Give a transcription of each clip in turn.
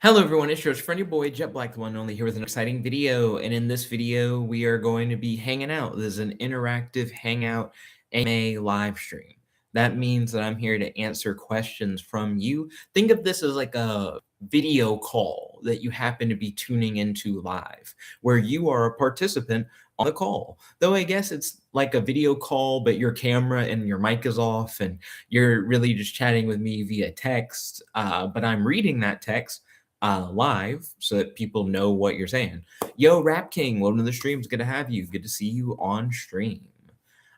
Hello everyone, it's your friendly boy Jet Black, the one and only, here with an exciting video. And in this video, we are going to be hanging out. This is an interactive Hangout AMA live stream. That means that I'm here to answer questions from you. Think of this as like a video call that you happen to be tuning into live, where you are a participant on the call. Though I guess it's like a video call, but your camera and your mic is off, and you're really just chatting with me via text. But I'm reading that text live so that people know what you're saying. Yo, Rap King, welcome to the stream. It's good to have you. Good to see you on stream.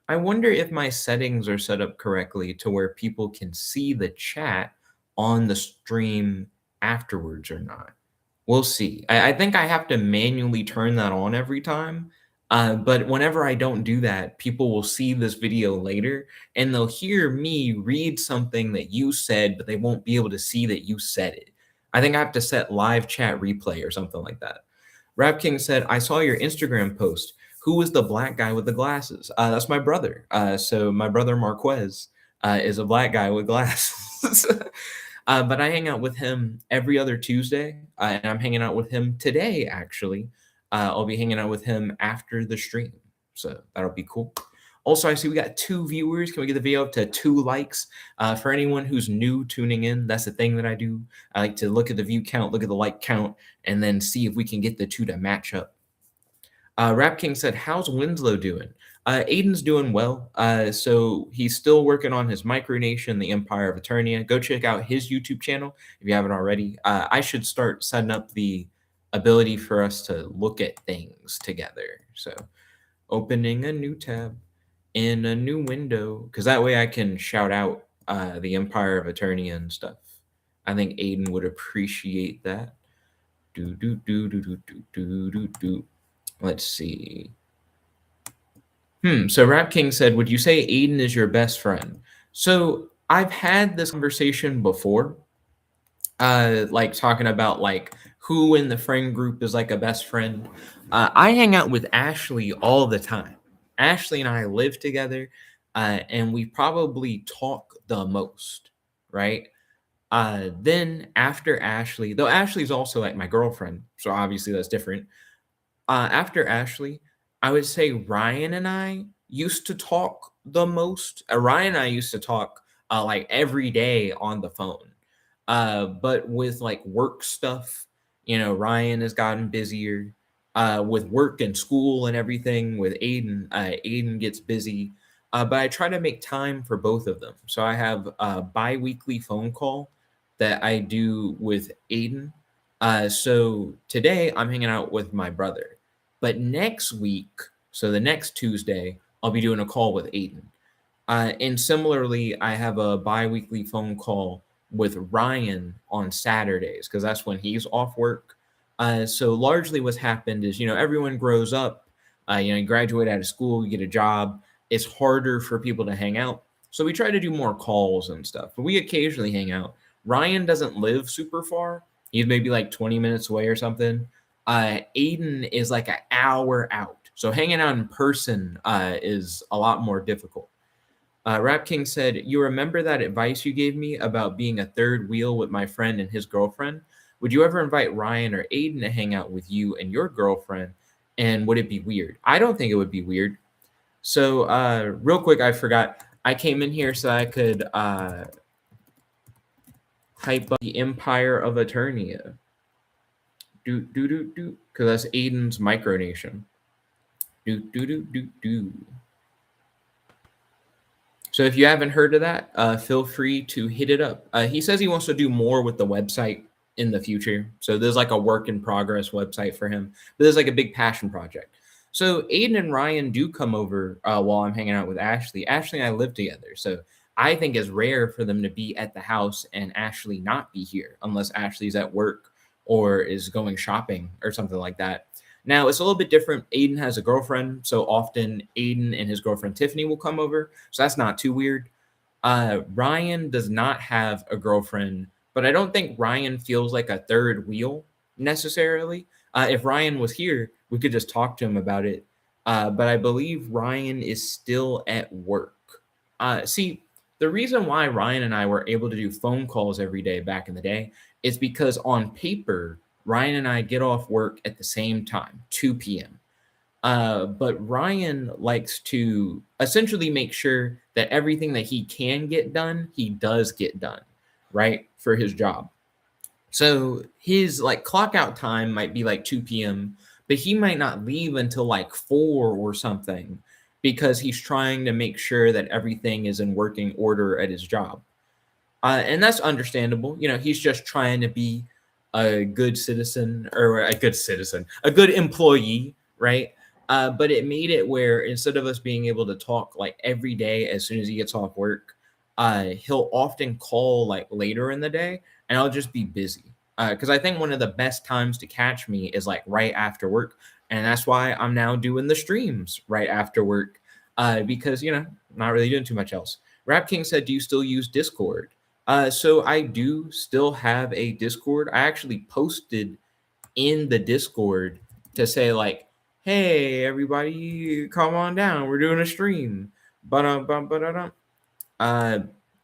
I wonder if my settings are set up correctly to where people can see the chat on the stream afterwards or not. We'll see. I think I have to manually turn that on every time. But whenever I don't do that, people will see this video later and they'll hear me read something that you said, but they won't be able to see that you said it. I think I have to set live chat replay or something like that. Rap King said, I saw your Instagram post. Who was the black guy with the glasses? That's my brother. So my brother Marquez is a black guy with glasses. But I hang out with him every other Tuesday, and I'm hanging out with him today, actually. I'll be hanging out with him after the stream. So that'll be cool. Also, I see we got 2 viewers. Can we get the video up to 2 likes? For anyone who's new tuning in, that's the thing that I do. I like to look at the view count, look at the like count, and then see if we can get the 2 to match up. Rap King said, how's Winslow doing? Aiden's doing well. So he's still working on his micronation, the Empire of Eternia. Go check out his YouTube channel if you haven't already. I should start setting up the ability for us to look at things together. So opening a new tab in a new window, because that way I can shout out the Empire of Eternia and stuff. I think Aiden would appreciate that. Do do do do do do do do do. Let's see. So Rap King said, would you say Aiden is your best friend? So I've had this conversation before, like talking about like who in the friend group is like a best friend. I hang out with Ashley all the time. Ashley and I live together, and we probably talk the most, right? Then after Ashley, though Ashley's also like my girlfriend, so obviously that's different. After Ashley, I would say Ryan and I used to talk the most. Ryan and I used to talk like every day on the phone. But with like work stuff, Ryan has gotten busier. With work and school and everything, with Aiden gets busy. But I try to make time for both of them. So I have a bi-weekly phone call that I do with Aiden. So today I'm hanging out with my brother. But next week, so the next Tuesday, I'll be doing a call with Aiden. And similarly, I have a bi-weekly phone call with Ryan on Saturdays because that's when he's off work. So largely what's happened is, everyone grows up, you graduate out of school, you get a job. It's harder for people to hang out. So we try to do more calls and stuff, but we occasionally hang out. Ryan doesn't live super far. He's maybe like 20 minutes away or something. Aiden is like an hour out. So hanging out in person is a lot more difficult. Rap King said, you remember that advice you gave me about being a third wheel with my friend and his girlfriend? Would you ever invite Ryan or Aiden to hang out with you and your girlfriend? And would it be weird? I don't think it would be weird. So real quick, I forgot. I came in here so I could hype up the Empire of Eternia. Because that's Aiden's micronation. So if you haven't heard of that, feel free to hit it up. He says he wants to do more with the website in the future. So there's like a work in progress website for him, but there's like a big passion project. So Aiden and Ryan do come over while I'm hanging out with Ashley. Ashley and I live together. So I think it's rare for them to be at the house and Ashley not be here unless Ashley's at work or is going shopping or something like that. Now, it's a little bit different. Aiden has a girlfriend, so often Aiden and his girlfriend Tiffany will come over, so that's not too weird. Ryan does not have a girlfriend, but I don't think Ryan feels like a third wheel necessarily. If Ryan was here, we could just talk to him about it. But I believe Ryan is still at work. See, the reason why Ryan and I were able to do phone calls every day back in the day It's because on paper, Ryan and I get off work at the same time, 2 p.m. But Ryan likes to essentially make sure that everything that he can get done, he does get done, right? For his job. So his like clock out time might be like 2 p.m., but he might not leave until like 4 or something because he's trying to make sure that everything is in working order at his job. And that's understandable. You know, he's just trying to be a good citizen or a good employee, right? But it made it where instead of us being able to talk like every day as soon as he gets off work, he'll often call like later in the day and I'll just be busy. Because I think one of the best times to catch me is like right after work. And that's why I'm now doing the streams right after work because, you know, not really doing too much else. Rap King said, do you still use Discord? So I do still have a Discord. I actually posted in the Discord to say like, "Hey, everybody, come on down. We're doing a stream." But uh,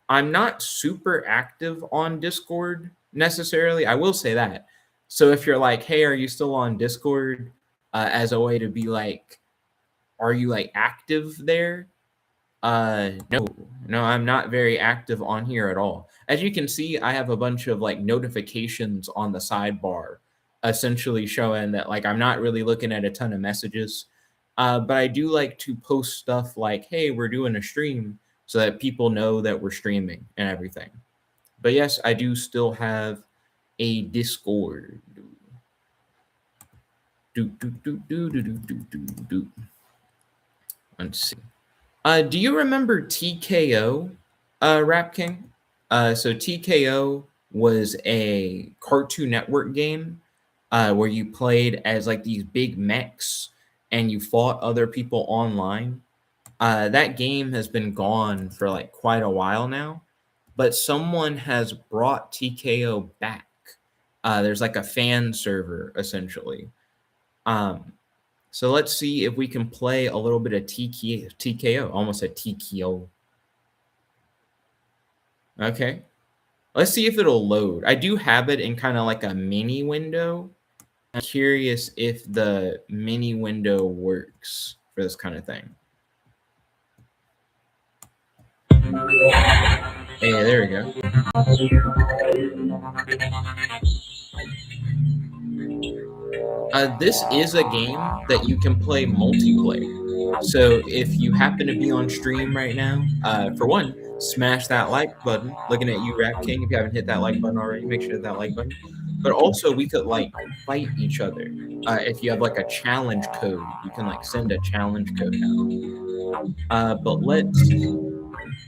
I'm not super active on Discord necessarily. I will say that. So if you're like, "Hey, are you still on Discord?" As a way to be like, "Are you like active there?" No, no, I'm not very active on here at all. As you can see, I have a bunch of like notifications on the sidebar, essentially showing that like I'm not really looking at a ton of messages. But I do like to post stuff like, hey, we're doing a stream so that people know that we're streaming and everything. But yes, I do still have a Discord. Do, do, do, do, do, do, do, do, do. Let's see. Do you remember TKO, Rap King? So TKO was a Cartoon Network game where you played as like these big mechs and you fought other people online. That game has been gone for like quite a while now, but someone has brought TKO back. There's like a fan server essentially. Um, so let's see if we can play a little bit of TKO. Almost a TKO. Okay. Let's see if it'll load. I do have it in kind of like a mini window. I'm curious if the mini window works for this kind of thing. Hey, there we go. This is a game that you can play multiplayer. So if you happen to be on stream right now, for one, smash that like button. Looking at you, Rap King. If you haven't hit that like button already, make sure to hit that like button. But also, we could like fight each other. If you have like a challenge code, you can like send a challenge code out. But let's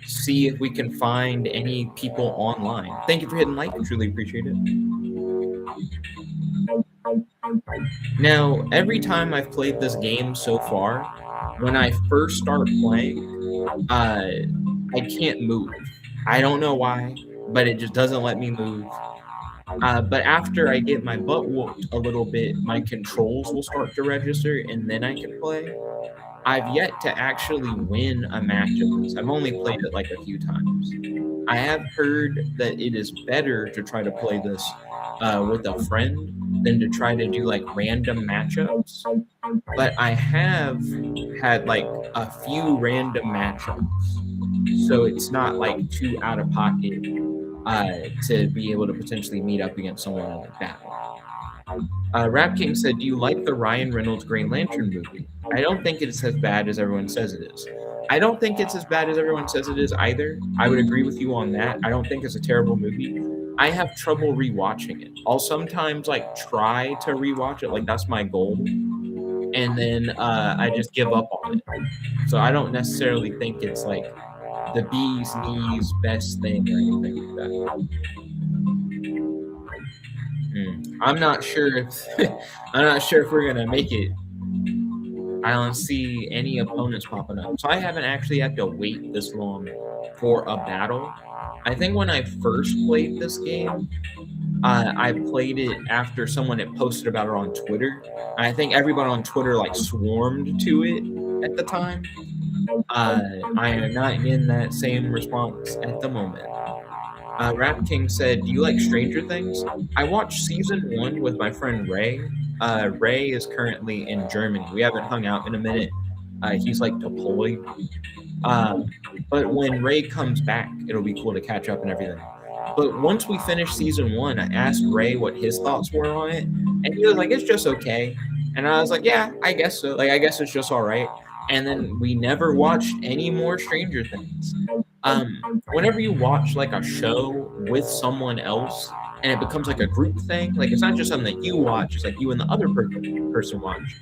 see if we can find any people online. Thank you for hitting like. Truly appreciate it. Now, every time I've played this game so far, when I first start playing, I can't move. I don't know why, but it just doesn't let me move. But after I get my butt whooped a little bit, my controls will start to register and then I can play. I've yet to actually win a match of this. I've only played it like a few times. I have heard that it is better to try to play this with a friend than to try to do like random matchups. But I have had like a few random matchups. So it's not like too out of pocket to be able to potentially meet up against someone in like battle. Rap King said, do you like the Ryan Reynolds Green Lantern movie? I don't think it's as bad as everyone says it is. I don't think it's as bad as everyone says it is either. I would agree with you on that. I don't think it's a terrible movie. I have trouble rewatching it. I'll sometimes like try to rewatch it, like that's my goal, and then I just give up on it. So I don't necessarily think it's like the bee's knees best thing or anything like that. I'm not sure if I'm not sure if we're gonna make it. I don't see any opponents popping up, so I haven't actually had to wait this long for a battle. I think when I first played this game, I played it after someone had posted about it on Twitter. I think everyone on Twitter like swarmed to it at the time. I am not in that same response at the moment. Rap King said, "Do you like Stranger Things?" I watched season 1 with my friend Ray. Ray is currently in Germany. We haven't hung out in a minute. He's like deployed. But when Ray comes back, it'll be cool to catch up and everything. But once we finished season 1, I asked Ray what his thoughts were on it, and he was like, "It's just okay." And I was like, "Yeah, I guess so. Like, I guess it's just all right." And then we never watched any more Stranger Things. Whenever you watch like a show with someone else and it becomes like a group thing, like it's not just something that you watch, it's like you and the other person watch.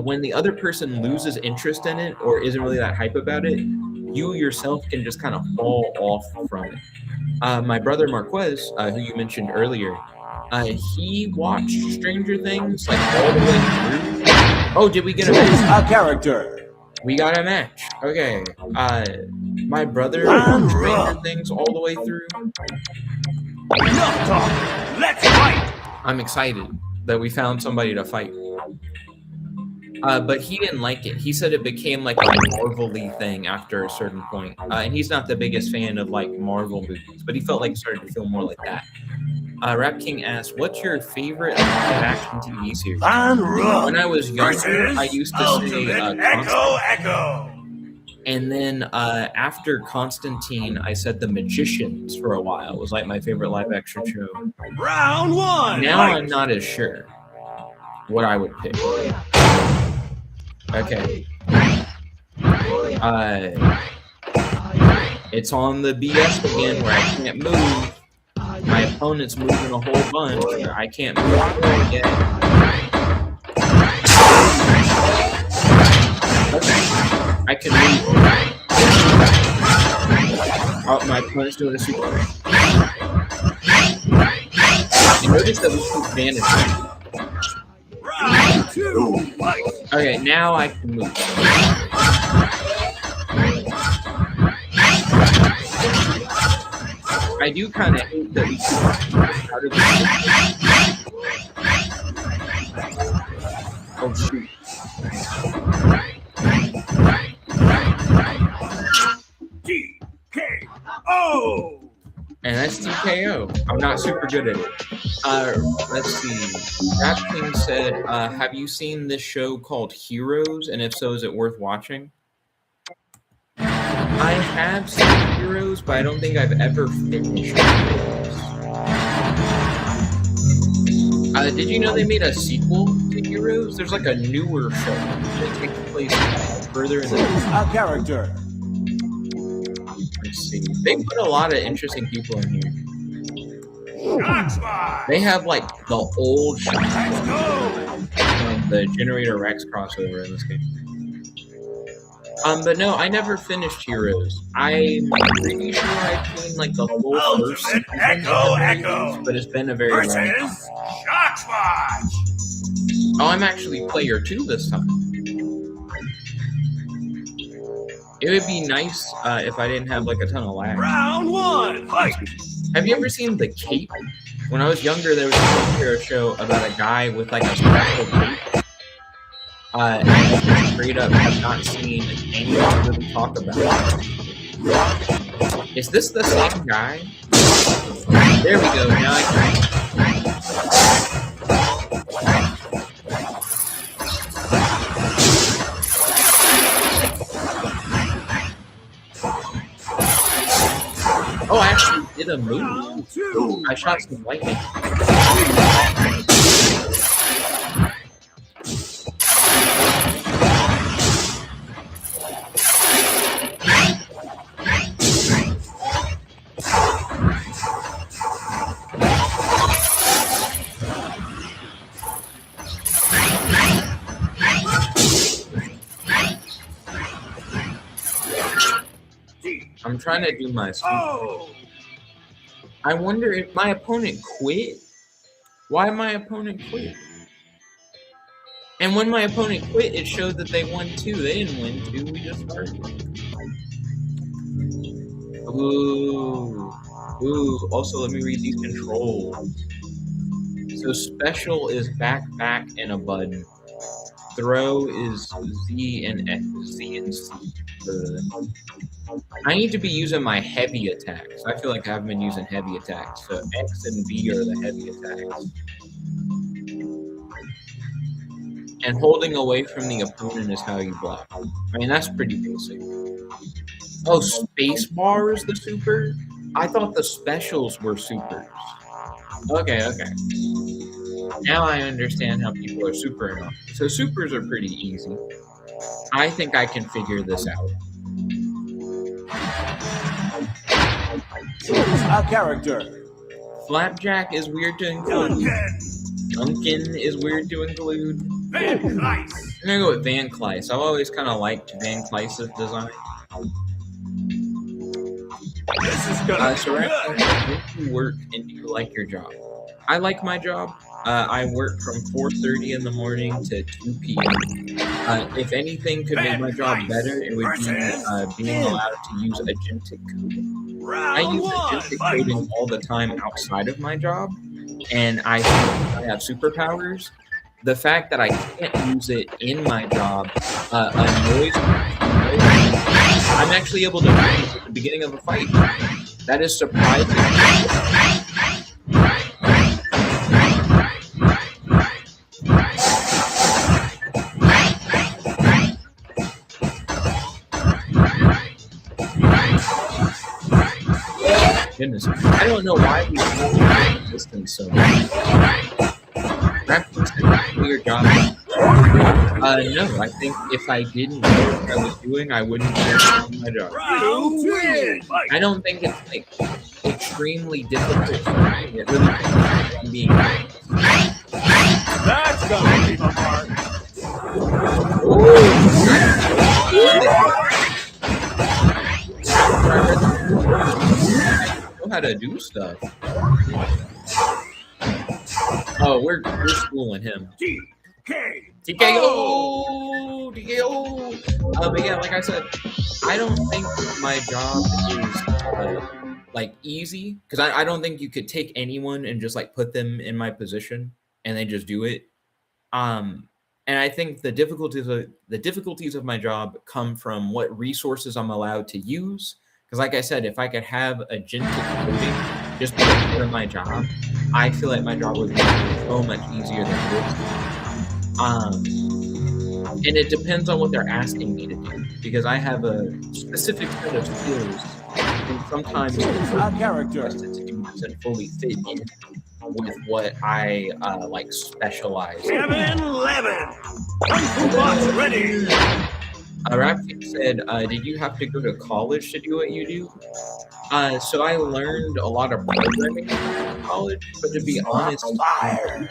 When the other person loses interest in it or isn't really that hype about it, you yourself can just kind of fall off from it. My brother Marquez, who you mentioned earlier, he watched Stranger Things like all the way through. Oh, did we get a match? A character. We got a match. Okay. My brother watched Stranger Things all the way through. Enough talk. Let's fight. I'm excited that we found somebody to fight. But he didn't like it. He said it became like a Marvel-y thing after a certain point. And he's not the biggest fan of like Marvel movies, but he felt like it started to feel more like that. Rap King asked, "What's your favorite live-action TV series?" When I was younger, I used to say Echo. and then after Constantine, I said The Magicians for a while. It was like my favorite live-action show. Round 1. Now I'm not as sure what I would pick. Okay. It's on the BS again where I can't move. My opponent's moving a whole bunch. I can't move yet. Okay. I can move. Oh, my opponent's doing a super. You notice that we keep vanishing. Round 2. Fight. Okay, now I can move. I do kind of hate that we keep out of the. Oh shoot. TKO. And that's TKO. I'm not super good at it. Let's see. Rap King said, "Have you seen this show called Heroes? And if so, is it worth watching?" I have seen Heroes, but I don't think I've ever finished Heroes. Did you know they made a sequel to Heroes? There's like a newer show that takes place further in the A character. Let's see. They put a lot of interesting people in here. They have like the old the Generator Rex crossover in this game. But no, I never finished Heroes. I'm pretty sure I've seen like the whole first season of Heroes, but it's been a very long time. Oh, I'm actually player 2 this time. It would be nice if I didn't have like a ton of lag. Round 1. Fight. Have you ever seen The Cape? When I was younger, there was a superhero show about a guy with like a special cape. And I straight up have not seen anyone really talk about it. Is this the same guy? There we go. Now I can. Oh, I actually did a move. I shot some lightning. I'm trying to do my sweep. I wonder if my opponent quit. Why my opponent quit? And when my opponent quit, it showed that they won 2. They didn't win 2. We just started. Ooh. Ooh. Also, let me read these controls. So special is back, and a button. Throw is Z and X, Z and C. I need to be using my heavy attacks. I feel like I haven't been using heavy attacks. So X and B are the heavy attacks. And holding away from the opponent is how you block. I mean, that's pretty basic. Oh, space bar is the super? I thought the specials were supers. Okay. Now I understand how people are super enough. So supers are pretty easy. I think I can figure this out. Choose a character. Flapjack is weird to include. Duncan is weird to include. Van Clyce. I'm gonna go with Van Clyce. I've always kind of liked Van Clyce's design. This is gonna be So good. when you work and do you like your job? I like my job. I work from 4:30 in the morning to 2 p.m. If anything could make my job better, it would be being allowed to use agentic coding. I Round use one. agentic Fight. coding all the time outside of my job, and I think I have superpowers. The fact that I can't use it in my job annoys me. I'm actually able to freeze at the beginning of a fight. That is surprising. Goodness, I don't know why we have resistance so much. Practice your job. No, I think if I didn't know what I was doing, I wouldn't be doing my job. Round two. Fight. I don't think it's like extremely difficult for me. It really depends on being honest. That's gonna leave a mark. I know how to do stuff. Oh, we're schooling him. DK. TKO! TKO! But yeah, like I said, I don't think my job is like easy, because I don't think you could take anyone and just like put them in my position and they just do it. And I think the difficulties of my job come from what resources I'm allowed to use. Because like I said, if I could have agentic coding just part of my job, I feel like my job would be so much easier than this. And it depends on what they're asking me to do, because I have a specific set of skills, and sometimes Choose a character. to do doesn't fully fit in with what I like specialize in. Kevin Levin. Kung Fu Box ready. Rapkin said, did you have to go to college to do what you do? So I learned a lot of programming in college, but to be honest, you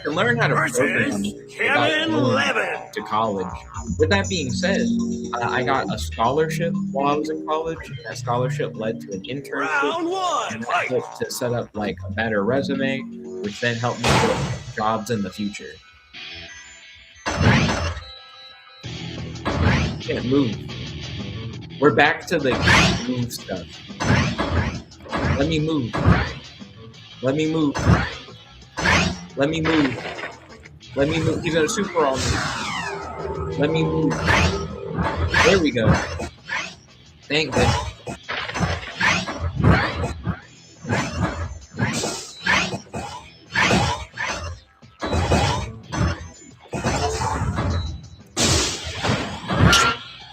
can learn how to program Versus without Kevin going Levin. to college. With that being said, I got a scholarship while I was in college. That scholarship led to an internship, Round one. and that Fight. helped to set up like a better resume, which then helped me get jobs in the future. Can't move. We're back to the move stuff. Let me move. Let me move. Let me move. Let me move. He's gonna super on me. Let me move. There we go. Thank goodness.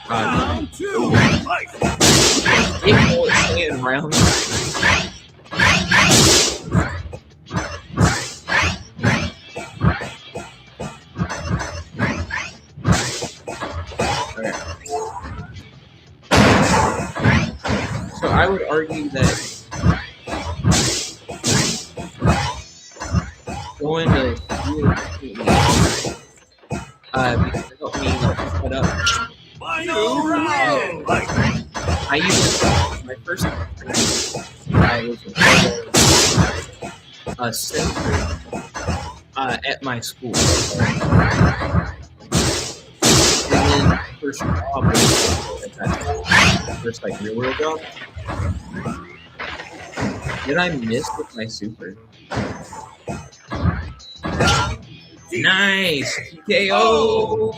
Round two. Fight. Eight bullets staying around. So I would argue that going to because it helped me like set up. Final round. Fight. I used to, my first I was a center at my school. And then first job was at that first like real world job. Did I miss with my super? Nice! TKO!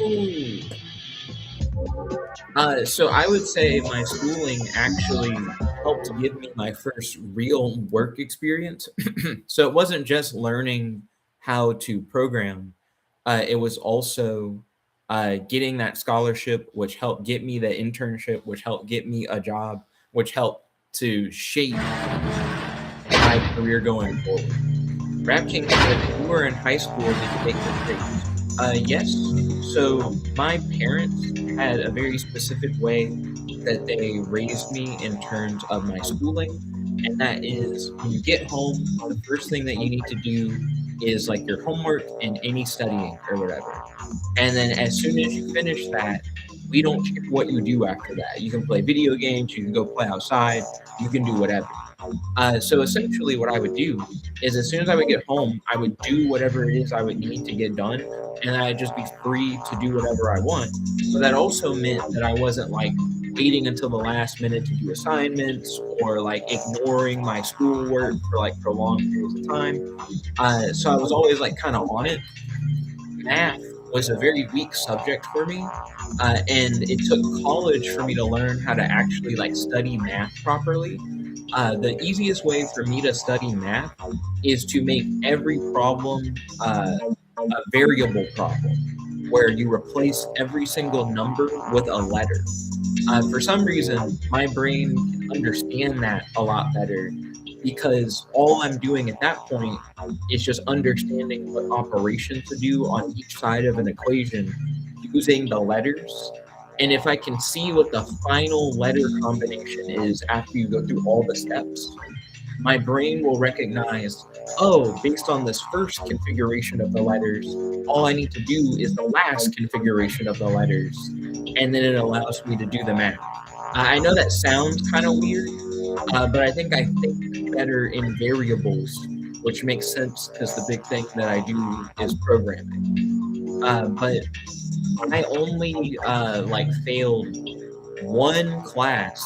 So I would say my schooling actually helped give me my first real work experience. So it wasn't just learning how to program, it was also getting that scholarship, which helped get me the internship, which helped get me a job, which helped to shape my career going forward. Rap King said, "You were in high school, did you make mistakes?" Yes. So my parents had a very specific way that they raised me in terms of my schooling, and that is when you get home, the first thing that you need to do is like your homework and any studying or whatever. And then as soon as you finish that, we don't care what you do after that. You can play video games, you can go play outside, you can do whatever. So essentially, what I would do is as soon as I would get home, I would do whatever it is I would need to get done, and then I'd just be free to do whatever I want. But that also meant that I wasn't like waiting until the last minute to do assignments or like ignoring my schoolwork for like prolonged periods of time. So I was always like kind of on it. Math was a very weak subject for me, and it took college for me to learn how to actually like study math properly. The easiest way for me to study math is to make every problem a variable problem, where you replace every single number with a letter. For some reason, my brain can understand that a lot better because all I'm doing at that point is just understanding what operation to do on each side of an equation using the letters. And if I can see what the final letter combination is after you go through all the steps, my brain will recognize, oh, based on this first configuration of the letters, all I need to do is the last configuration of the letters. And then it allows me to do the math. I know that sounds kind of weird, but I think better in variables, which makes sense because the big thing that I do is programming. But I only like failed one class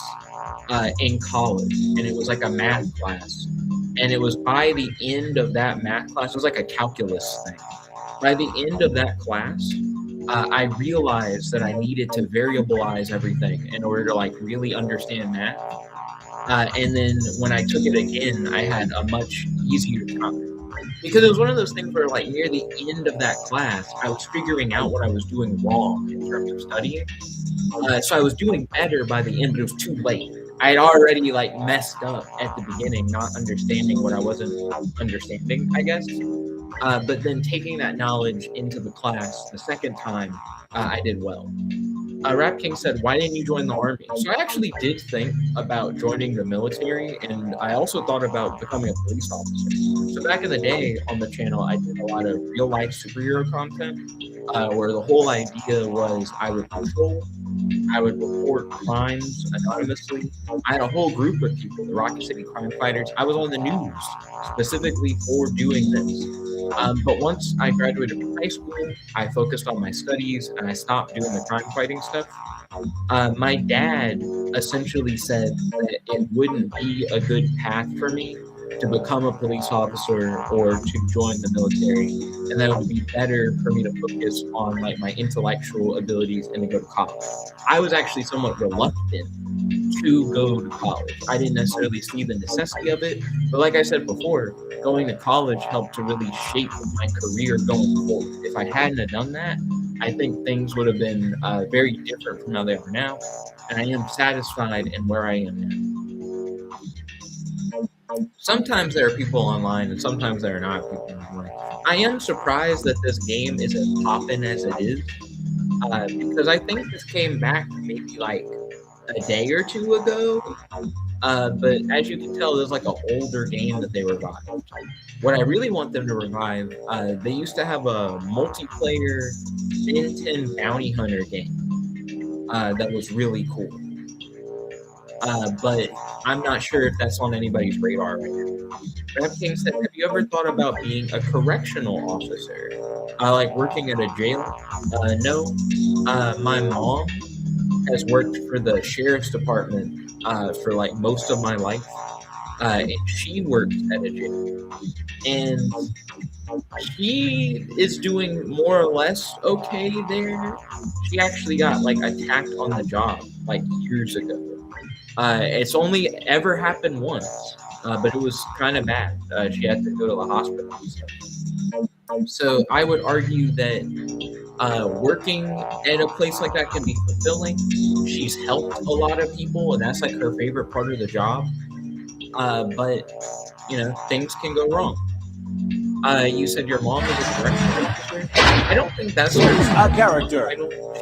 in college, and it was like a math class. And it was by the end of that math class, it was like a calculus thing. By the end of that class, I realized that I needed to variabilize everything in order to like really understand math. And then when I took it again, I had a much easier time because it was one of those things where like near the end of that class, I was figuring out what I was doing wrong in terms of studying. So I was doing better by the end, but it was too late. I had already like messed up at the beginning, not understanding what I wasn't understanding, I guess. But then taking that knowledge into the class the second time, I did well. Rap King said, "Why didn't you join the army?" So I actually did think about joining the military, and I also thought about becoming a police officer. So back in the day on the channel, I did a lot of real life superhero content, where the whole idea was I would patrol, I would report crimes anonymously. I had a whole group of people, the Rocket City crime fighters. I was on the news specifically for doing this. But once I graduated from high school, I focused on my studies and I stopped doing the crime fighting stuff. My dad essentially said that it wouldn't be a good path for me to become a police officer or to join the military, and that it would be better for me to focus on like my intellectual abilities and to go to college. I was actually somewhat reluctant to go to college. I didn't necessarily see the necessity of it, but like I said before, going to college helped to really shape my career going forward. If I hadn't have done that, I think things would have been very different from how they are now, and I am satisfied in where I am now. Sometimes there are people online, and sometimes there are not people online. I am surprised that this game is as poppin' as it is, because I think this came back maybe like a day or two ago. But as you can tell, there's like an older game that they revived. What I really want them to revive, they used to have a multiplayer Ben 10 bounty hunter game that was really cool. But I'm not sure if that's on anybody's radar right now. Rap King said, "Have you ever thought about being a correctional officer, like working at a jail?" No. My mom has worked for the sheriff's department for like most of my life, and she worked at a jail. And She is doing more or less okay there. She actually got like attacked on the job like years ago. It's only ever happened once, but it was kind of bad. She had to go to the hospital and stuff. So I would argue that working at a place like that can be fulfilling. She's helped a lot of people, and that's like her favorite part of the job. But things can go wrong. You said your mom is a correctional officer. I don't think that's A character.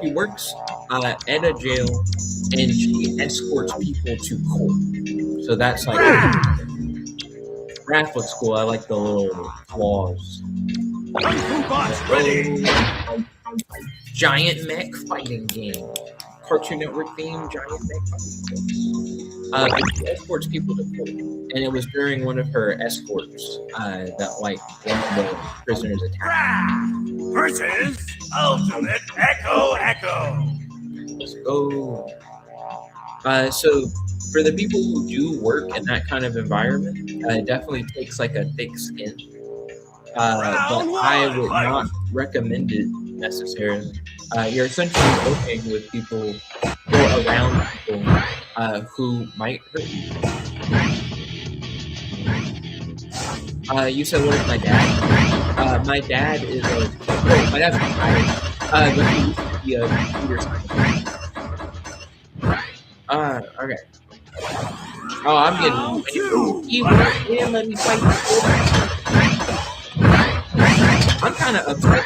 She works at a jail and she escorts people to court. So that's like Raph looks cool. I like the little claws. Bots ready. Giant mech fighting game. Cartoon Network themed giant mech fighting game. But she escorts people to court, and it was during one of her escorts that like one of the prisoners attacked. Versus Ultimate Echo. Let's go. So for the people who do work in that kind of environment, it definitely takes like a thick skin. But I would not recommend it necessarily. You're essentially working with people or around people who might hurt you. You said, what is my dad? My dad is my dad's retired, but he used to be a computer scientist. Okay. Oh, I'm getting he won't let me fight. I'm kind of upset.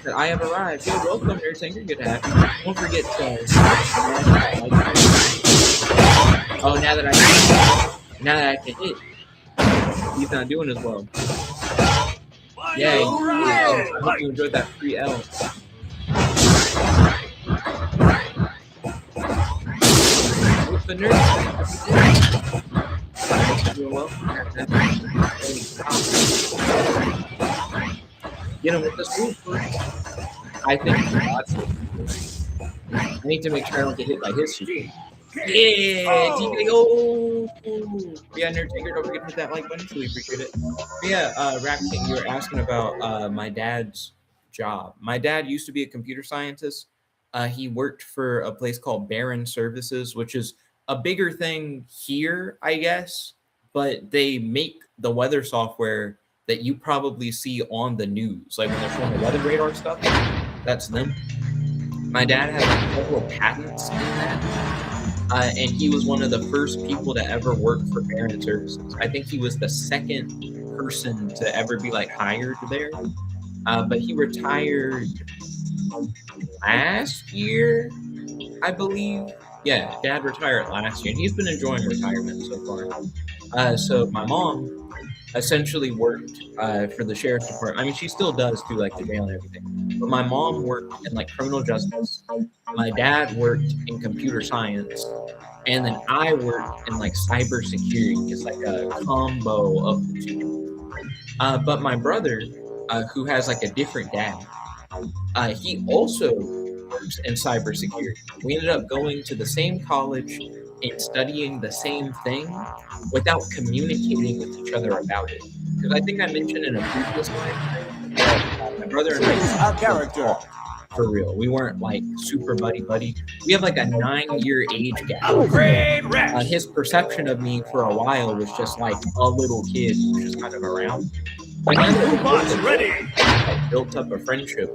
That I have arrived. Yo, welcome, Nerd Singer. Good to have you. Don't forget oh, now that I can hit, he's not doing as well. Yeah, I hope you enjoyed that free L. What's the nerd? Doing well. Get him with the school first. I think I need to make sure I don't get hit by his shoe. Yeah, TK, oh, yeah, Nerd Taker, don't forget to hit that like button. Really appreciate it. But yeah, Rap King, you were asking about my dad's job. My dad used to be a computer scientist. He worked for a place called Barron Services, which is a bigger thing here, I guess. But they make the weather software that you probably see on the news, like when they're showing the weather radar stuff. That's them. My dad has several patents in that, and he was one of the first people to ever work for Barron Services. I think he was the second person to ever be like hired there, but he retired last year, I believe. Yeah, Dad retired last year, and he's been enjoying retirement so far. So my mom essentially worked for the sheriff's department. I mean, she still does through like the jail and everything. But my mom worked in like criminal justice. My dad worked in computer science, and then I worked in like cybersecurity. It's like a combo of the two. But my brother, who has like a different dad, he also works in cybersecurity. We ended up going to the same college and studying the same thing without communicating with each other about it. Because I think I mentioned in a previous live that my brother and I A character. for real. We weren't like super buddy. We have like a 9-year age gap. Upgrade Rex. His perception of me for a while was just like a little kid who's just kind of around. But now that we're Ready. I built up a friendship,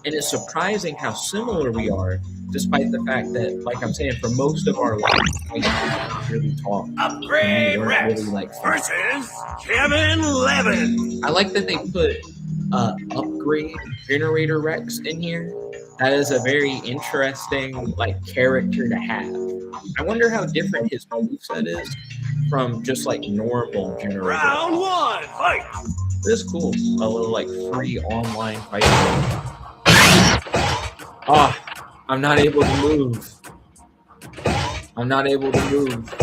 and it's surprising how similar we are, despite the fact that, like I'm saying, for most of our life, we didn't really talk. Upgrade Rex really like versus Kevin Levin. I like that they put upgrade generator Rex in here. That is a very interesting like character to have. I wonder how different his moveset is from just like normal generator. Round one, fight. This is cool. A little like free online fighting. Ah, I'm not able to move. I'm not able to move.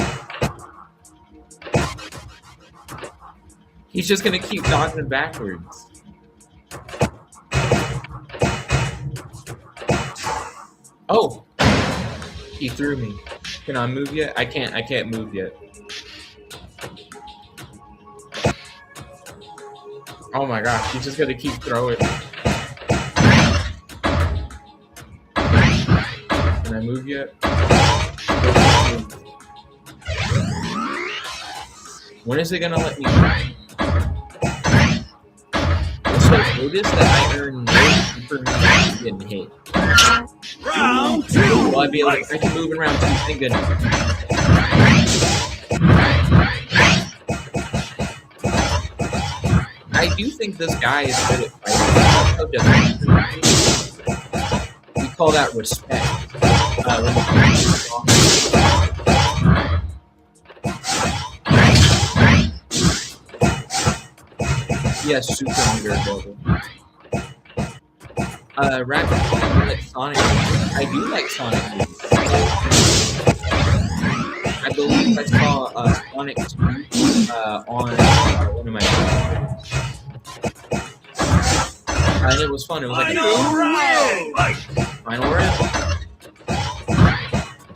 He's just gonna keep dodging backwards. Oh, he threw me. Can I move yet? I can't move yet. Oh my gosh, he's just gonna keep throwing. Can I move yet? When is it gonna let me move? Also, notice that I earn no information getting hit. Round 2. Well, I can move in round 2. Thank goodness. I do think this guy is good at fighting. We call that respect. Yes, super underrated. Rapid like Sonic. I do like Sonic movies. I believe I saw Sonic 2 on one of my videos. And it was fun. It was like final round.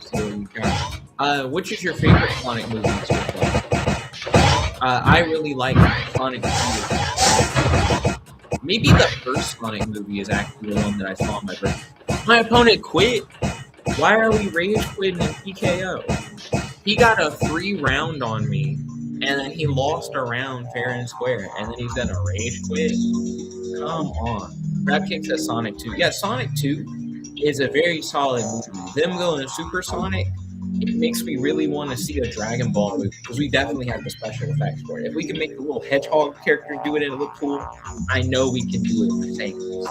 So, which is your favorite Sonic movie so far? I really like Sonic 2. Maybe the first Sonic movie is actually the one that I saw on my birthday. My opponent quit. Why are we rage quitting in PKO? He got a free round on me, and then he lost a round fair and square, and then he's gonna rage quit. Come on. Rapkick says Sonic 2. Yeah, Sonic 2 is a very solid movie. Them going Super Sonic, it makes me really want to see a Dragon Ball movie, because we definitely have the special effects for it. If we can make the little hedgehog character do it and it look cool, I know we can do it for saying this.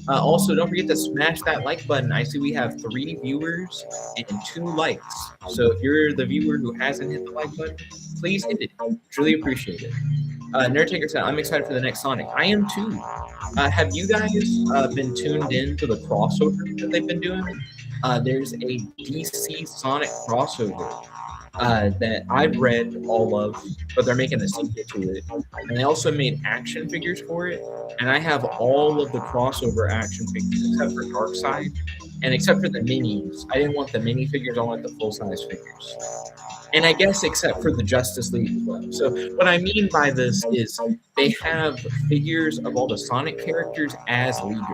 Also, don't forget to smash that like button. I see we have 3 viewers and 2 likes. So if you're the viewer who hasn't hit the like button, please hit it. Truly appreciate it. Nerd Taker said, I'm excited for the next Sonic. I am too. Have you guys been tuned in to the crossover that they've been doing? There's a DC Sonic crossover that I've read all of, but they're making a sequel to it. And they also made action figures for it. And I have all of the crossover action figures except for Darkseid and except for the minis. I didn't want the mini figures, I want the full-size figures. And I guess except for the Justice League as well. So what I mean by this is they have figures of all the Sonic characters as leaders.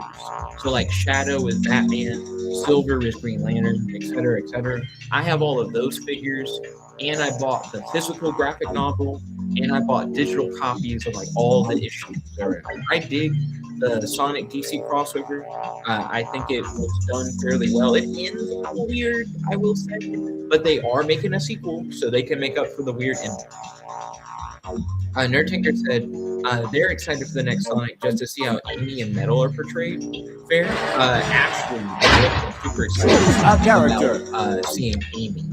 So like Shadow is Batman, Silver is Green Lantern, etc., etc. I have all of those figures, and I bought the physical graphic novel, and I bought digital copies of like all the issues. I dig the Sonic DC crossover. I think it was done fairly well. It ends a little weird, I will say, but they are making a sequel, so they can make up for the weird ending. Nerd Tinker said they're excited for the next Sonic just to see how Amy and Metal are portrayed. Fair. Actually, I'm super excited about seeing Amy.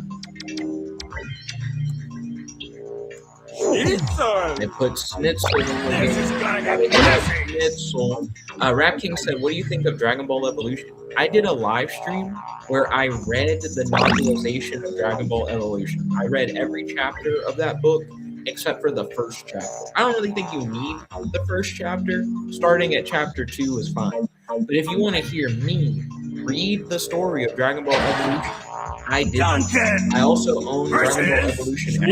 They put Schnitzel in the game. Schnitzel. Rap King said, what do you think of Dragon Ball Evolution? I did a live stream where I read the novelization of Dragon Ball Evolution. I read every chapter of that book except for the first chapter. I don't really think you need the first chapter. Starting at chapter 2 is fine. But if you want to hear me read the story of Dragon Ball Evolution, I did. I also own Dragon Ball Evolution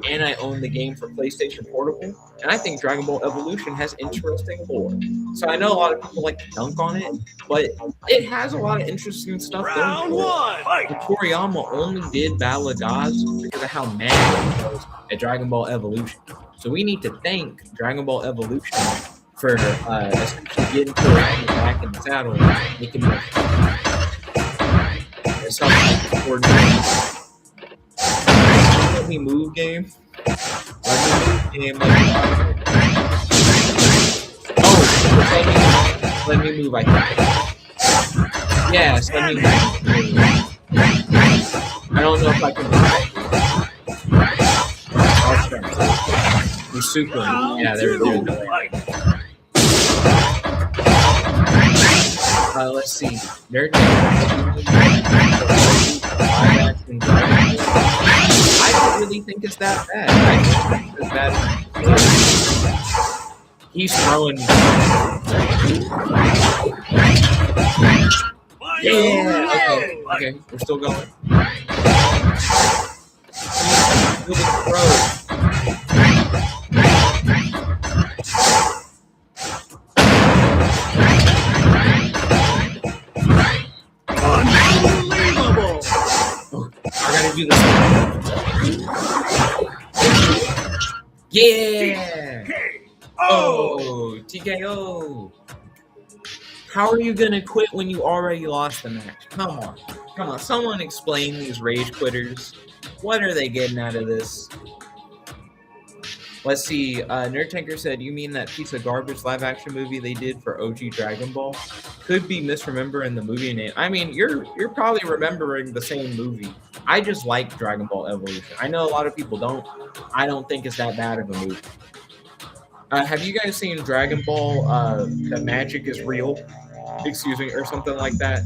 and I own the game for PlayStation Portable. And I think Dragon Ball Evolution has interesting lore. So I know a lot of people like to dunk on it, but it has a lot of interesting stuff going for it. Toriyama only did Battle of Gods because of how mad he was at Dragon Ball Evolution. So we need to thank Dragon Ball Evolution for essentially getting Toriyama back in the saddle and making more fun. Let me move, game. Let me move, game. Oh, let me move, I think. Yes, let me move. I don't know if I can move. You're super. Yeah, there's no way. Let's see. Nerd. I don't really think it's that bad. I think it's bad. He's throwing. Yeah. Okay. We're still going. He's do this. Yeah! Oh, TKO! How are you gonna quit when you already lost the match? Come on. Come on, someone explain these rage quitters. What are they getting out of this? Let's see, Nerd Tanker said, you mean that piece of garbage live-action movie they did for OG Dragon Ball? Could be misremembering the movie name. I mean, you're probably remembering the same movie. I just like Dragon Ball Evolution. I know a lot of people don't. I don't think it's that bad of a movie. Have you guys seen Dragon Ball, The Magic is Real? Excuse me, or something like that?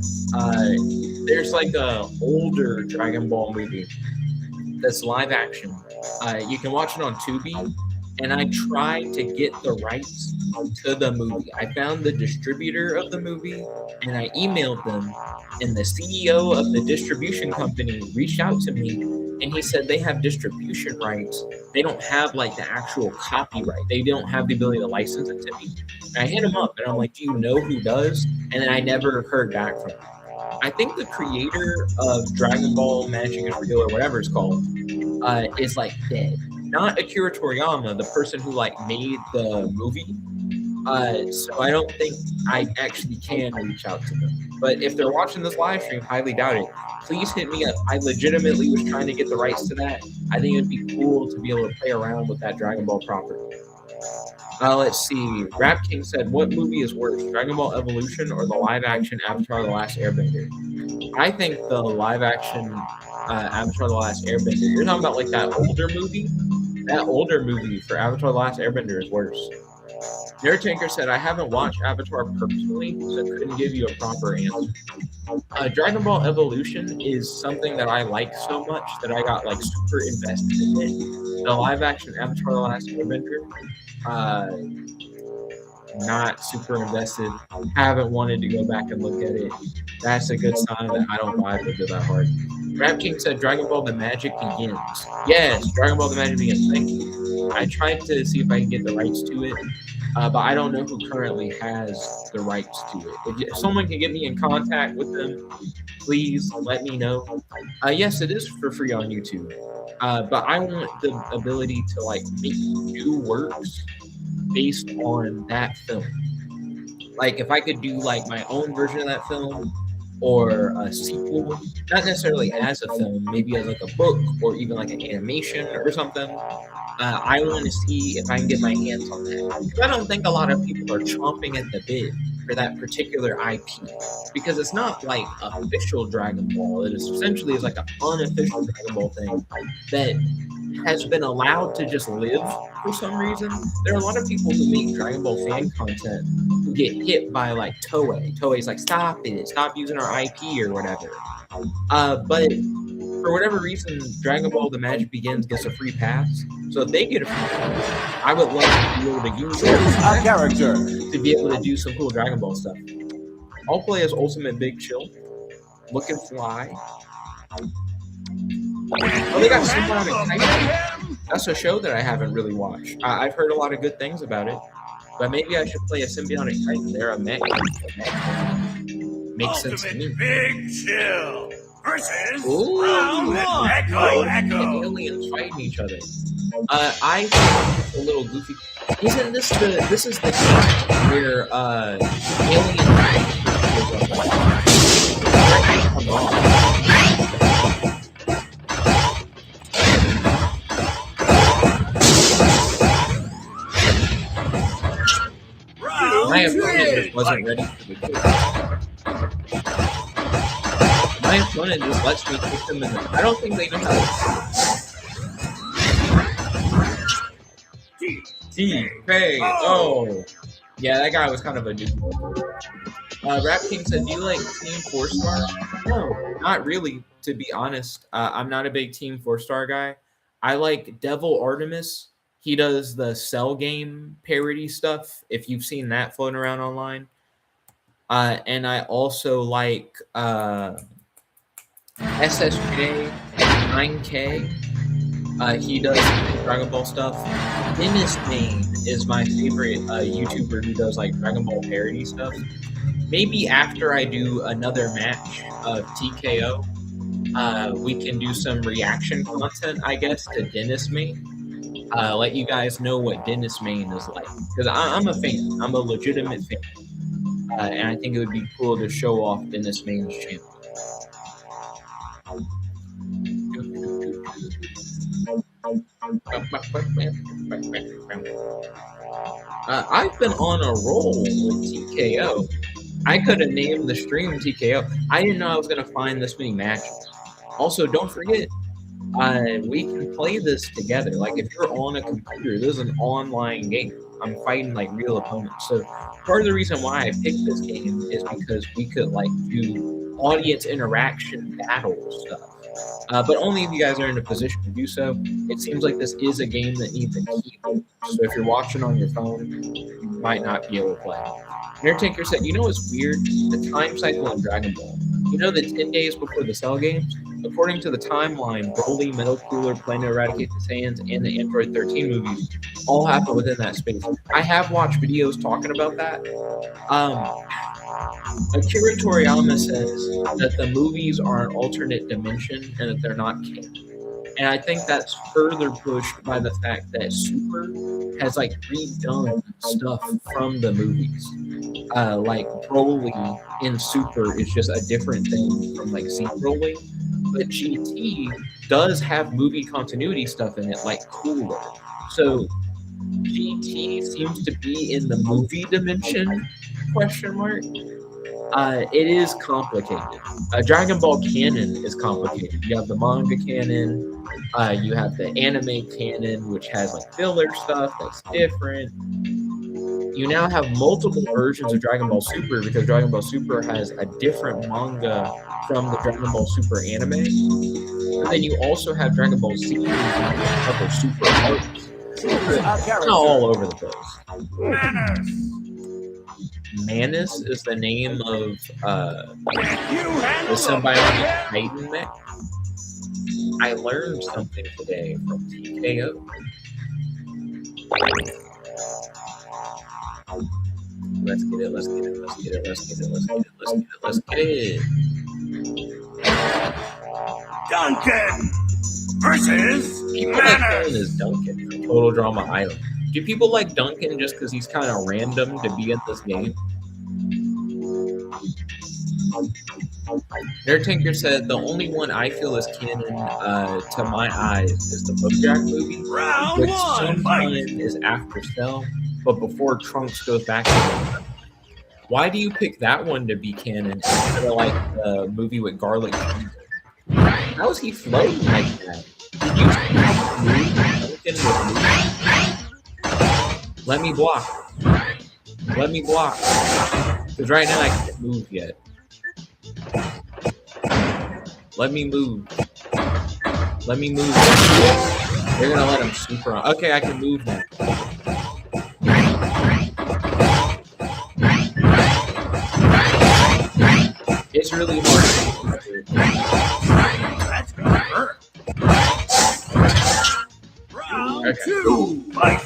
There's like a older Dragon Ball movie that's live action. You can watch it on Tubi, and I tried to get the rights to the movie. I found the distributor of the movie, and I emailed them, and the CEO of the distribution company reached out to me, and he said they have distribution rights. They don't have like the actual copyright. They don't have the ability to license it to me. And I hit him up, and I'm like, do you know who does? And then I never heard back from him. I think the creator of Dragon Ball Magic is Real, or whatever it's called, is like dead. Not Akira Toriyama, the person who like made the movie. So I don't think I actually can reach out to them. But if they're watching this live stream, highly doubt it. Please hit me up. I legitimately was trying to get the rights to that. I think it'd be cool to be able to play around with that Dragon Ball property. Let's see. Rap King said, what movie is worse, Dragon Ball Evolution or the live-action Avatar: The Last Airbender? I think the live-action Avatar: The Last Airbender. You're talking about like that older movie? That older movie for Avatar: The Last Airbender is worse. Nerd Tanker said, I haven't watched Avatar personally, so couldn't give you a proper answer. Dragon Ball Evolution is something that I like so much that I got like super invested in it. The live-action Avatar: The Last Airbender, not super invested. Haven't wanted to go back and look at it. That's a good sign that I don't vibe with it that hard. Rap King said Dragon Ball The Magic Begins. Yes, Dragon Ball The Magic Begins. Thank you. I tried to see if I can get the rights to it, but I don't know who currently has the rights to it. If someone can get me in contact with them, please let me know. Yes, it is for free on YouTube, but I want the ability to like make new works based on that film. Like if I could do like my own version of that film, or a sequel, not necessarily as a film, maybe as like a book or even like an animation or something. I want to see if I can get my hands on that. Because I don't think a lot of people are chomping at the bit for that particular IP. Because it's not like official Dragon Ball. It essentially is like an unofficial Dragon Ball thing that has been allowed to just live for some reason. There are a lot of people who make Dragon Ball fan content who get hit by like Toei. Toei's like, stop it, stop using our IP or whatever. But for whatever reason, Dragon Ball The Magic Begins gets a free pass. So if they get a free pass, I would love to be able to use that character to be able to do some cool Dragon Ball stuff. I'll play as Ultimate Big Chill. Looking fly. Oh, they got Symbiotic Titan. That's a show that I haven't really watched. I've heard a lot of good things about it, but maybe I should play a Symbiotic Titan. They're a mech. Makes sense to me. Big Chill versus round one. Echo. Aliens fighting each other. I think it's a little goofy. Isn't this this is the time where aliens come on. My opponent just wasn't ready for the kick. My opponent just lets me kick them in the... I don't think they know how to... TKO! Yeah, that guy was kind of a dude. Rap King said, do you like Team 4-Star? No, not really, to be honest. I'm not a big Team 4-Star guy. I like Devil Artemis. He does the Cell game parody stuff, if you've seen that floating around online. And I also like SSJ 9K. He does Dragon Ball stuff. Dennis Main is my favorite YouTuber who does like Dragon Ball parody stuff. Maybe after I do another match of TKO, We can do some reaction content, I guess, to Dennis Main. Let you guys know what Dennis Main is like. Because I'm a fan. I'm a legitimate fan. And I think it would be cool to show off Dennis Main's channel. I've been on a roll with TKO. I could have named the stream TKO. I didn't know I was going to find this many matches. Also, don't forget, we can play this together. Like, if you're on a computer, this is an online game. I'm fighting, like, real opponents. So, part of the reason why I picked this game is because we could, like, do audience interaction battle stuff. But only if you guys are in a position to do so. It seems like this is a game that needs a keyboard. So, if you're watching on your phone, you might not be able to play. Undertaker said, you know what's weird? The time cycle in Dragon Ball. You know the 10 days before the Cell games? According to the timeline, Broly, Metal Cooler, Plan to Eradicate the Saiyans, and the Android 13 movies all happen within that space. I have watched videos talking about that. Akira Toriyama says that the movies are an alternate dimension and that they're not canon. And I think that's further pushed by the fact that Super has like redone stuff from the movies. Like Broly in Super is just a different thing from like Z Broly. But GT does have movie continuity stuff in it, like Cooler. So GT seems to be in the movie dimension, question mark. It is complicated. Dragon Ball canon is complicated. You have the manga canon, you have the anime canon, which has like filler stuff that's different. You now have multiple versions of Dragon Ball Super because Dragon Ball Super has a different manga from the Dragon Ball Super anime. And then you also have Dragon Ball Z and other Super arcs. It's all over the place. Manus is the name of the symbiotic Titan mech. I learned something today from TKO. Let's get it, let's get it, let's get it, let's get it, let's get it, let's get it, let's get it. Duncan versus People that feeling is Duncan from Total Drama Island. Do people like Duncan just because he's kind of random to be in this game? Nerd Tinker said the only one I feel is canon to my eyes is the BoJack movie, which sometime is after Cell, but before Trunks goes back to the. Why do you pick that one to be canon instead of like the movie with Garlic? How is he floating like that? Did you see Duncan with Let me block. Let me block. Because right now I can't move yet. Let me move. Let me move. They're gonna let him super on. Okay, I can move now. It's really hard. That's gonna hurt. Round two, fight.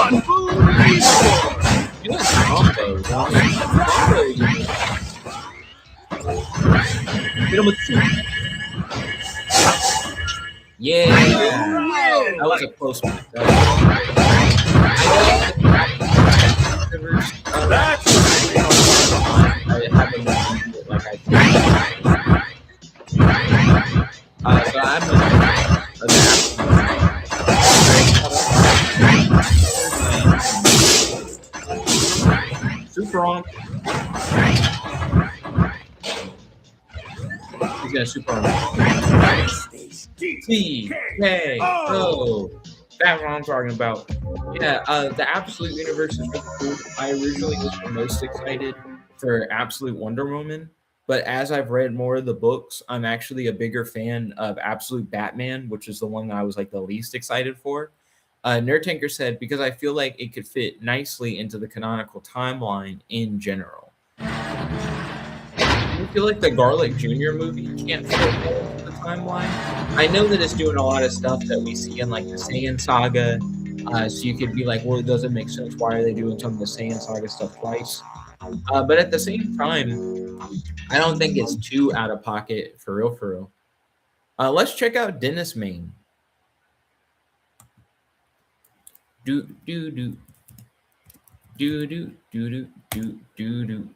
Unbelievable. You like combo, combo. Hit him with two. Yeah, that was a close one. I haven't used it like I did. So I'm super on. He's gonna super on. TKO. That's what I'm talking about. Yeah, the Absolute Universe is really cool. I originally was the most excited for Absolute Wonder Woman, but as I've read more of the books, I'm actually a bigger fan of Absolute Batman, which is the one that I was like the least excited for. Nerd Tanker said, because I feel like it could fit nicely into the canonical timeline in general. I feel like the Garlic Jr. movie can't fit into the timeline. I know that it's doing a lot of stuff that we see in like the Saiyan saga. So you could be like, well, it doesn't make sense. Why are they doing some of the Saiyan saga stuff twice? But at the same time, I don't think it's too out of pocket for real, for real. Let's check out Dennis Main. Do do do do do do do do do.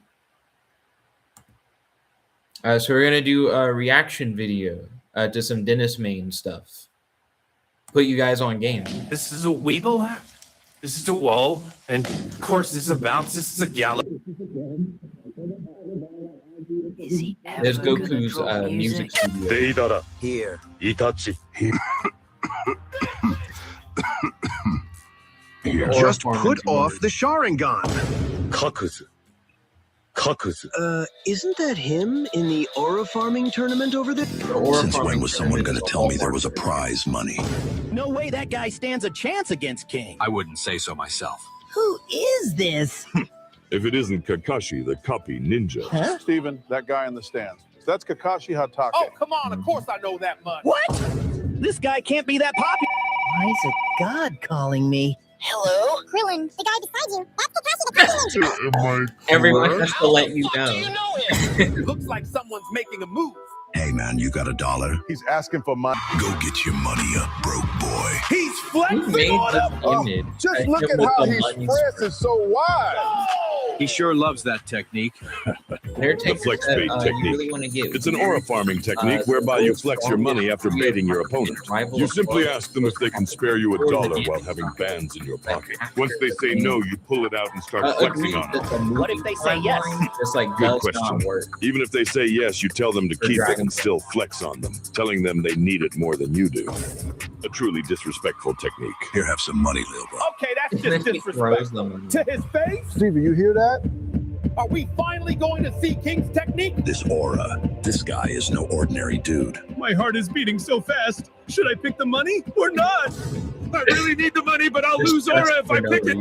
So we're gonna do a reaction video to some Dennis Main stuff. Put you guys on game. This is a Weeble app. This is a wall, and of course this is a bounce. This is a gallop. Is he ever There's gonna Goku's drop music studio. Here. Just put off the Sharingan. Isn't that him in the aura farming tournament over there? Since when was someone going to tell me there was a prize money? No way that guy stands a chance against King. I wouldn't say so myself. Who is this? If it isn't Kakashi, the copy ninja. Huh? Steven, that guy in the stands. That's Kakashi Hatake. Oh, come on! Of course I know that much. What? This guy can't be that popular. Why is a god calling me? Hello? Krillin, the guy beside you. That's Kakashi the Copy Ninja. Everyone has to let you know. Do you know him? Looks like someone's making a move. Hey man, you got $1? He's asking for money. Go get your money up, broke boy. He's Who flexing made on this him. image? Just of look him at with how the he money spreads spread? it so wide. Oh! He sure loves that technique. Their The take flex said, bait you technique. really want to get It's an aura farming technique whereby you flex your money after baiting your opponent. You simply ask them if they can spare you $1 while having bands in your pocket. Once they say no, you pull it out and start flexing on them. What if they say yes? It's like Good does not question. work. Even if they say yes, you tell them to keep it and still flex on them, telling them they need it more than you do. A truly disrespectful technique. Here, have some money, little bro. Okay, that's And then just he throws disrespectful. them. To his face? Steven, you hear that? Are we finally going to see King's technique? This aura. This guy is no ordinary dude. My heart is beating so fast. Should I pick the money or not? I really need the money, but I'll lose aura if I pick it.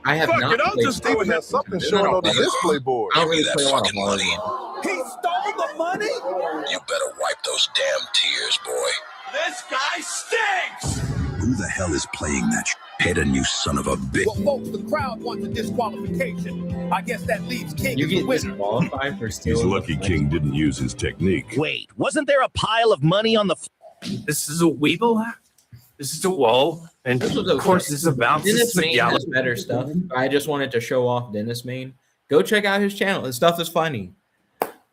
I have Fuck not. it, I'll played just Star Steven Wars. has something I showing don't on the play- display board. I don't really Give me play that a lot of fucking Mario. money. He stole the money? You better wipe those damn tears, boy. This guy stinks! Who the hell is playing that Hayden, you son of a bitch? Well, folks, the crowd wants a disqualification. I guess that leaves King You as the get winner. disqualified for He's stealing. lucky King didn't use his technique. Wait, wasn't there a pile of money on the This is a Weeble app. This is a wall. And This was of okay. course, this is a bounce. This Dennis is a Main gallop. has better stuff. I just wanted to show off Dennis Main. Go check out his channel. His stuff is funny.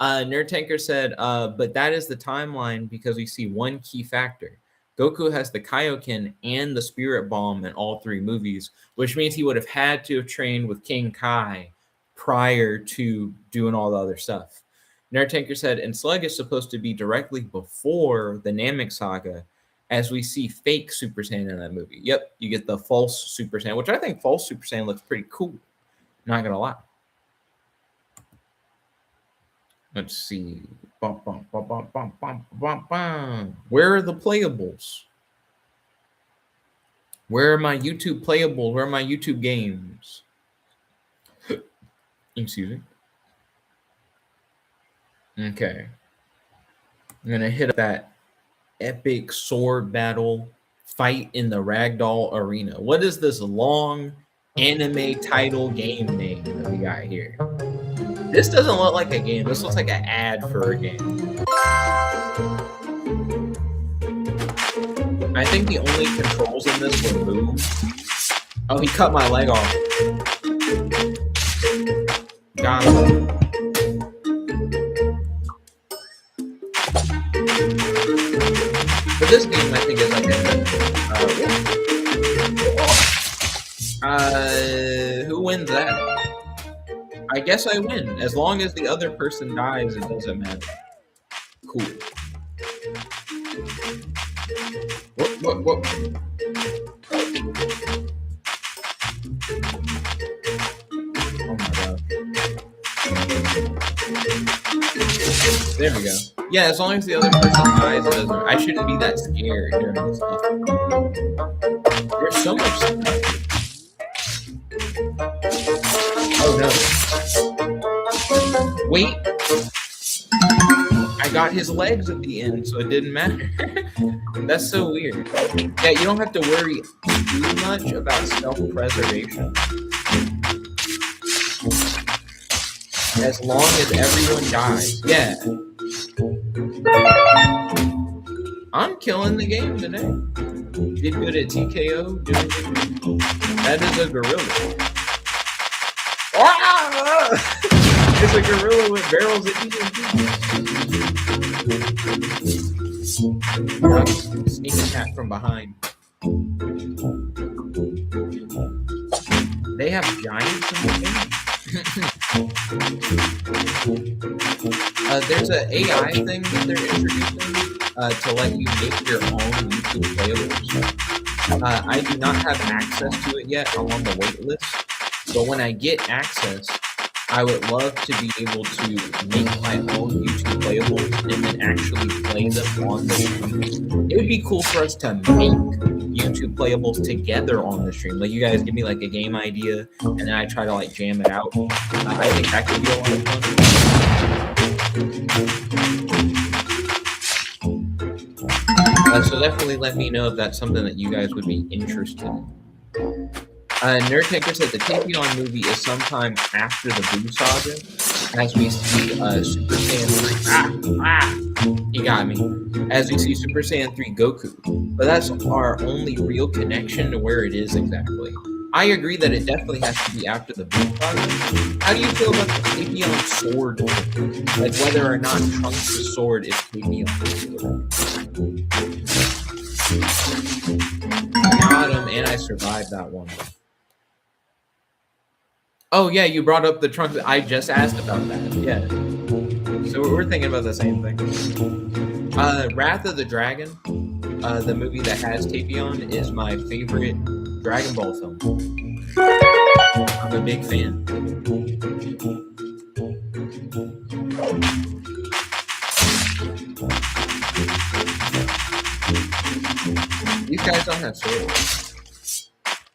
Nerd Tanker said, but that is the timeline because we see one key factor. Goku has the Kaioken and the Spirit Bomb in all three movies, which means he would have had to have trained with King Kai prior to doing all the other stuff. Nerd Tanker said, and Slug is supposed to be directly before the Namek Saga, as we see fake Super Saiyan in that movie. Yep, you get the false Super Saiyan, which I think false Super Saiyan looks pretty cool. Not gonna lie. Let's see. Bum, bum, bum, bum, bum, bum, bum, bum. Where are the playables? Where are my YouTube playables? Where are my YouTube games? Excuse me. Okay. I'm gonna hit up that epic sword battle fight in the Ragdoll Arena. What is this long anime title game name that we got here? This doesn't look like a game. This looks like an ad for a game. I think the only controls in this were move. Oh, he cut my leg off. Got him. But this game, I think, is like a... who wins that? I guess I win. As long as the other person dies, it doesn't matter. Cool. Whoop. Oh my god. There we go. Yeah, as long as the other person dies, it doesn't. I shouldn't be that scared during this stuff. There's so much stuff. Oh no. Wait. I got his legs at the end, so it didn't matter. That's so weird. Yeah, you don't have to worry too much about self-preservation. As long as everyone dies. Yeah. I'm killing the game today. Did good at TKO. That is a gorilla. Ah! It's a gorilla with barrels at TNT. Sneak attack from behind. They have giants in the game. There's an AI thing that they're introducing to let you make your own YouTube playlists. I do not have access to it yet. I'm on the wait list. But when I get access, I would love to be able to make my own YouTube playables and then actually play them on the stream. It would be cool for us to make YouTube playables together on the stream. Like, you guys give me like a game idea and then I try to like jam it out. I think that could be a lot of fun. So definitely let me know if that's something that you guys would be interested in. Nerd Tanker said the Tapion movie is sometime after the Boo Saga, as we see Super Saiyan 3. He got me. As we see Super Saiyan 3 Goku. But that's our only real connection to where it is exactly. I agree that it definitely has to be after the Boo Saga. How do you feel about the Tapion sword? Like whether or not Trunks' sword is Tapion. Got him, and I survived that one. Oh yeah, you brought up the Trunks. I just asked about that. Yeah. So we're thinking about the same thing. Wrath of the Dragon, the movie that has Tapion, is my favorite Dragon Ball film. I'm a big fan. These guys don't have swords.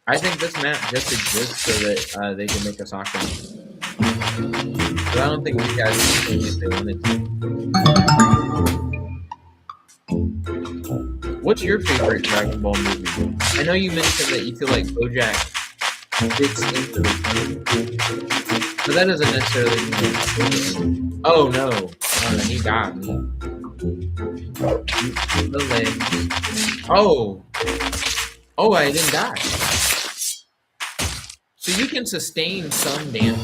I think this map just exists so that they can make a soccer game. But I don't think these guys would play if they wanted to. What's your favorite Dragon Ball movie? I know you mentioned that you feel like BoJack fits into the but that doesn't necessarily mean. Oh no, he got me. The legs. Oh, I didn't die. So you can sustain some damage.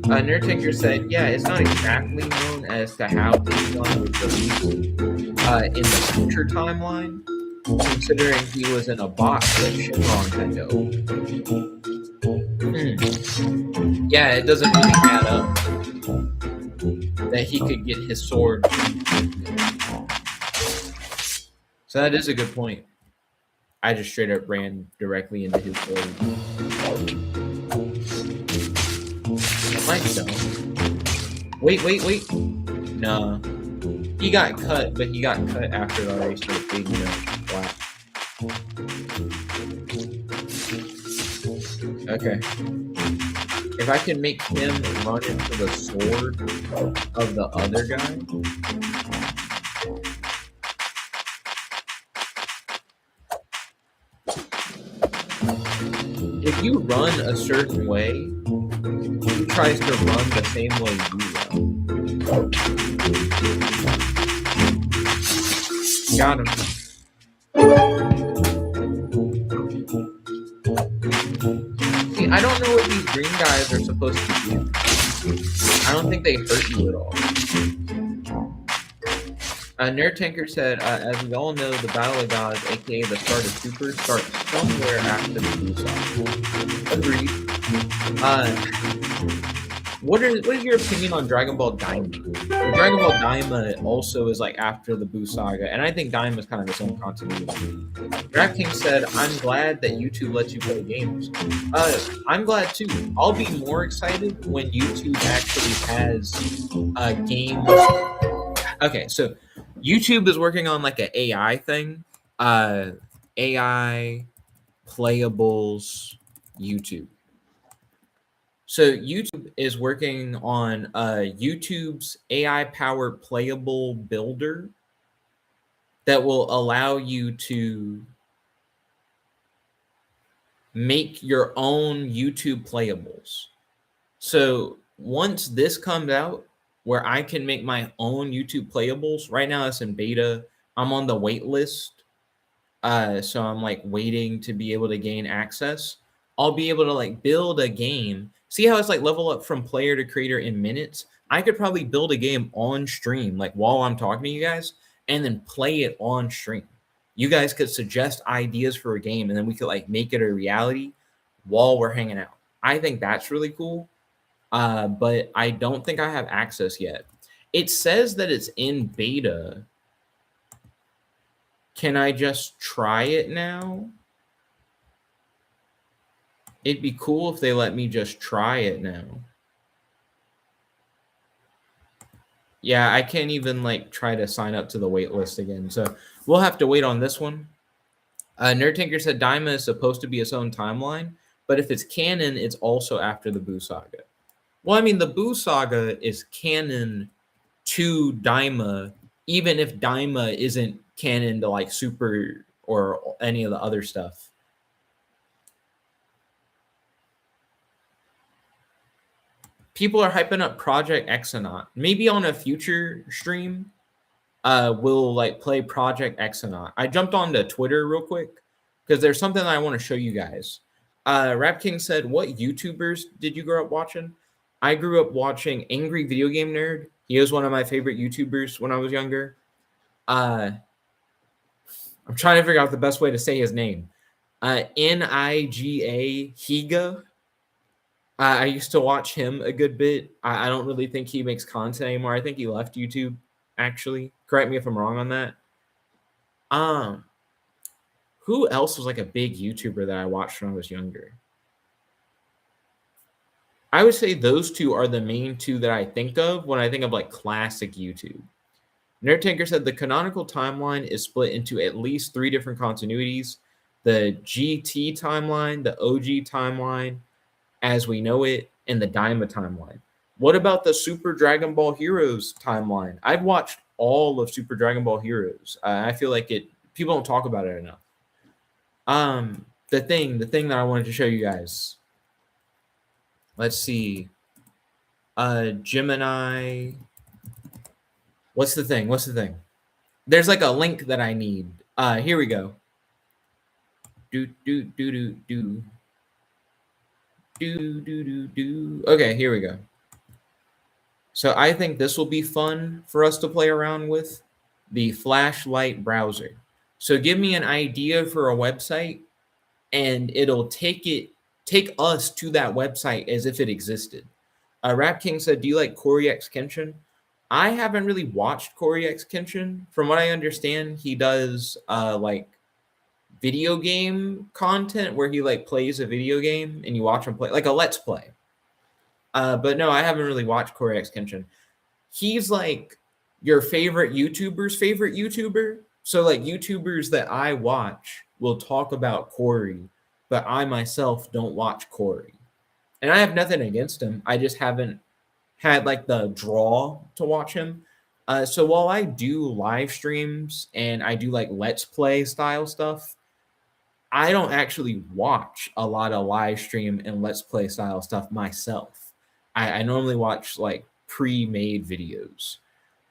Nerd Tinker said, yeah, it's not exactly known as to how Tapion was released in the future timeline, considering he was in a box that Shenron had. Yeah, it doesn't really add up that he could get his sword. So that is a good point. I just straight up ran directly into his sword. Might so. Wait. Nah. He got cut, but he got cut after the race started fading black. Okay. If I can make him run into the sword of the other guy. If you run a certain way, he tries to run the same way you run. Got him. See, I don't know what these green guys are supposed to do. I don't think they hurt you at all. Nerd Tanker said, as we all know, the Battle of Gods, aka the start of Super, starts somewhere after the Blue Saga. Agreed. What is your opinion on Dragon Ball Daima? Dragon Ball Daima also is like after the Buu Saga, and I think Daima is kind of its own continuity. DraftKings said, I'm glad that YouTube lets you play games. I'm glad too. I'll be more excited when YouTube actually has games. Okay, so YouTube is working on like an AI thing. AI playables YouTube. So YouTube is working on YouTube's AI-powered playable builder that will allow you to make your own YouTube playables. So once this comes out, where I can make my own YouTube playables, right now it's in beta. I'm on the wait list. So I'm like waiting to be able to gain access. I'll be able to like build a game. See how it's like level up from player to creator in minutes? I could probably build a game on stream, like while I'm talking to you guys, and then play it on stream. You guys could suggest ideas for a game, and then we could like make it a reality while we're hanging out. I think that's really cool. But I don't think I have access yet. It says that it's in beta. Can I just try it now? It'd be cool if they let me just try it now. Yeah, I can't even like try to sign up to the wait list again. So we'll have to wait on this one. Nerd Tinker said Daima is supposed to be its own timeline, but if it's canon, it's also after the Boo Saga. Well, I mean, the Boo Saga is canon to Daima, even if Daima isn't canon to like Super or any of the other stuff. People are hyping up Project Exonaut. Maybe on a future stream, we'll like play Project Exonaut. I jumped onto Twitter real quick because there's something I want to show you guys. Rap King said, "What YouTubers did you grow up watching?" I grew up watching Angry Video Game Nerd. He was one of my favorite YouTubers when I was younger. I'm trying to figure out the best way to say his name. Niga Higa. I used to watch him a good bit. I don't really think he makes content anymore. I think he left YouTube, actually. Correct me if I'm wrong on that. Who else was like a big YouTuber that I watched when I was younger? I would say those two are the main two that I think of when I think of like classic YouTube. Nerd Tinker said the canonical timeline is split into at least 3 different continuities: the GT timeline, the OG timeline, as we know it, and the Daima timeline. What about the Super Dragon Ball Heroes timeline? I've watched all of Super Dragon Ball Heroes. I feel like people don't talk about it enough. The thing that I wanted to show you guys. Let's see. Gemini. What's the thing? There's like a link that I need. Here we go. Okay, here we go. So I think this will be fun for us to play around with, the Flashlight browser. So give me an idea for a website, and it'll take us to that website as if it existed. Rap King said, "Do you like Corey X Kenshin?" I haven't really watched Corey X Kenshin. From what I understand, he does like video game content where he like plays a video game and you watch him play, like a let's play. But no, I haven't really watched Corey X Kenshin. He's like your favorite YouTuber's favorite YouTuber. So like YouTubers that I watch will talk about Corey, but I myself don't watch Corey. And I have nothing against him. I just haven't had like the draw to watch him. So while I do live streams and I do like let's play style stuff, I don't actually watch a lot of live stream and let's play style stuff myself. I normally watch like pre-made videos.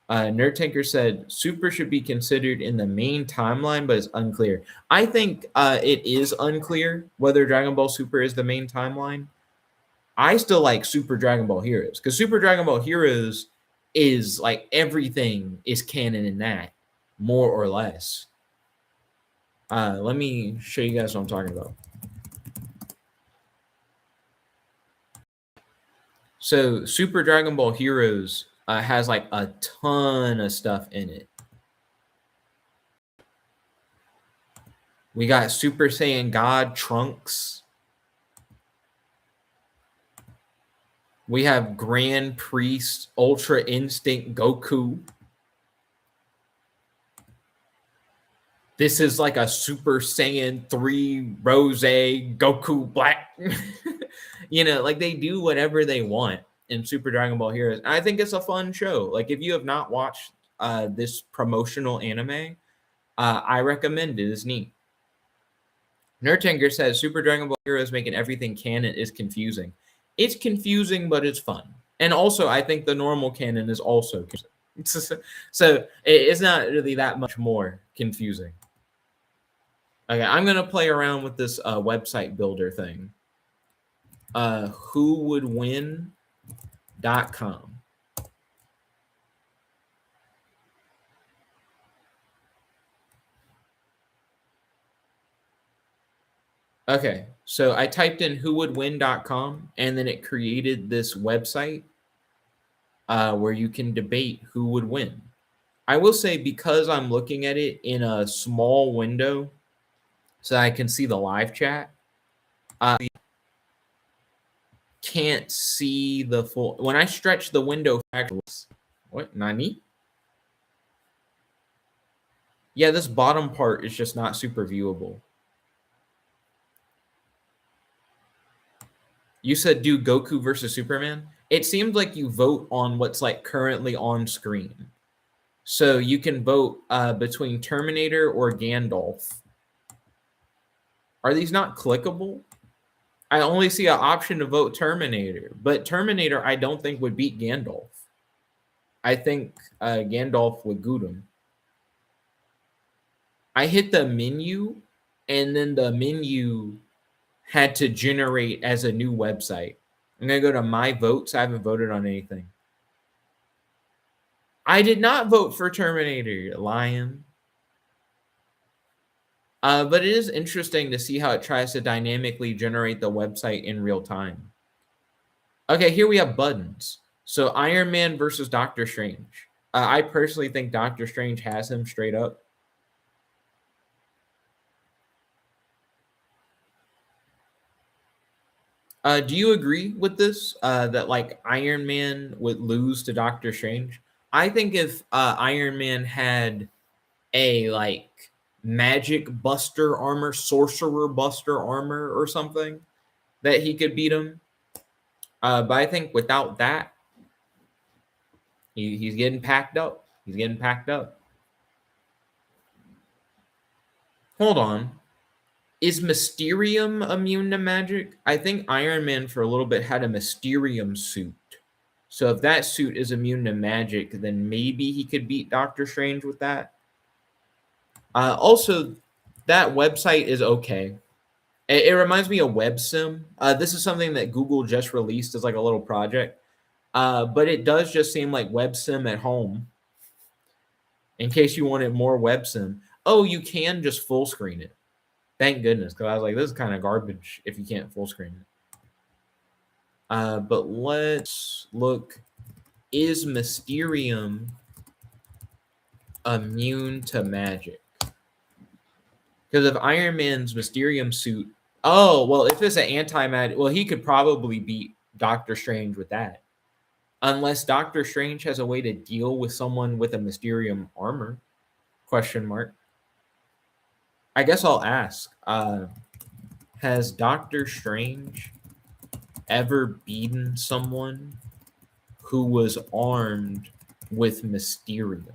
Nerd Tinker said Super should be considered in the main timeline, but it's unclear. I think it is unclear whether Dragon Ball Super is the main timeline. I still like Super Dragon Ball Heroes because Super Dragon Ball Heroes is like everything is canon in that, more or less. Let me show you guys what I'm talking about. So Super Dragon Ball Heroes has like a ton of stuff in it. We got Super Saiyan God Trunks. We have Grand Priest Ultra Instinct Goku. This is like a Super Saiyan 3 Rose Goku Black. You know, like they do whatever they want in Super Dragon Ball Heroes. And I think it's a fun show. Like if you have not watched this promotional anime, I recommend it. It's neat. Nerdtanger says Super Dragon Ball Heroes making everything canon is confusing. It's confusing, but it's fun. And also, I think the normal canon is also confusing. So it's not really that much more confusing. Okay, I'm going to play around with this website builder thing. Whowouldwin.com. Okay, so I typed in whowouldwin.com, and then it created this website where you can debate who would win. I will say, because I'm looking at it in a small window so I can see the live chat, I can't see the full. When I stretch the window, what, Nani? Yeah, this bottom part is just not super viewable. You said do Goku versus Superman? It seems like you vote on what's like currently on screen. So you can vote between Terminator or Gandalf. Are these not clickable? I only see an option to vote Terminator, but Terminator I don't think would beat Gandalf. I think Gandalf would goot him. I hit the menu, and then the menu had to generate as a new website. I'm going to go to my votes. I haven't voted on anything. I did not vote for Terminator, lion. But it is interesting to see how it tries to dynamically generate the website in real time. Okay, here we have buttons. So Iron Man versus Doctor Strange. I personally think Doctor Strange has him straight up. Do you agree with this? That like Iron Man would lose to Doctor Strange? I think if Iron Man had a like magic buster armor, sorcerer buster armor or something, that he could beat him. But I think without that, he's getting packed up. He's getting packed up. Hold on. Is Mysterium immune to magic? I think Iron Man for a little bit had a Mysterium suit. So if that suit is immune to magic, then maybe he could beat Doctor Strange with that. Also, that website is okay. It reminds me of WebSim. This is something that Google just released as like a little project. But it does just seem like WebSim at home. In case you wanted more WebSim. Oh, you can just full screen it. Thank goodness, because I was like, this is kind of garbage if you can't full screen it. But let's look. Is Mysterium immune to magic? Because if Iron Man's Mysterium suit... Oh, well, if it's an anti-magic... Well, he could probably beat Doctor Strange with that. Unless Doctor Strange has a way to deal with someone with a Mysterium armor. Question mark. I guess I'll ask. Has Doctor Strange ever beaten someone who was armed with Mysterium?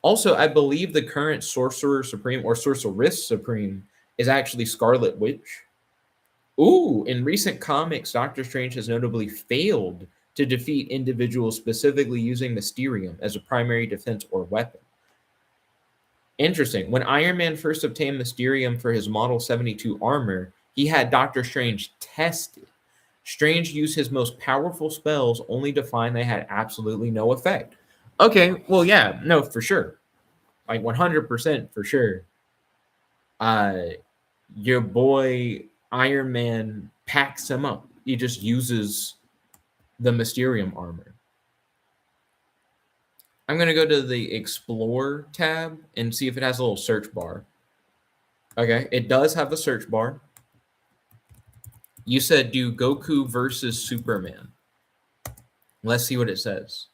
Also, I believe the current Sorcerer Supreme or Sorceress Supreme is actually Scarlet Witch. Ooh, in recent comics, Doctor Strange has notably failed to defeat individuals specifically using Mysterium as a primary defense or weapon. Interesting. When Iron Man first obtained Mysterium for his Model 72 armor, he had Doctor Strange tested. Strange used his most powerful spells only to find they had absolutely no effect. Okay, well, yeah, no, for sure. Like 100% for sure. Your boy Iron Man packs him up. He just uses the Mysterium armor. I'm going to go to the Explore tab and see if it has a little search bar. Okay, it does have a search bar. You said do Goku versus Superman. Let's see what it says.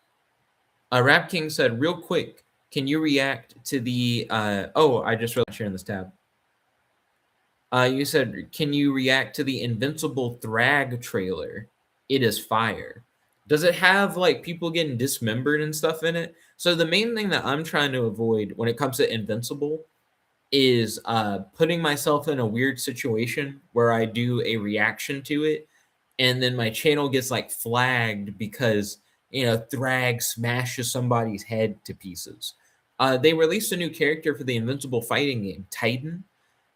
Rap King said, real quick, can you react to the... oh, I just realized sharing this tab. You said, can you react to the Invincible Thrag trailer? It is fire. Does it have like people getting dismembered and stuff in it? So the main thing that I'm trying to avoid when it comes to Invincible is putting myself in a weird situation where I do a reaction to it and then my channel gets like flagged because, you know, Thrag smashes somebody's head to pieces. They released a new character for the Invincible fighting game, Titan,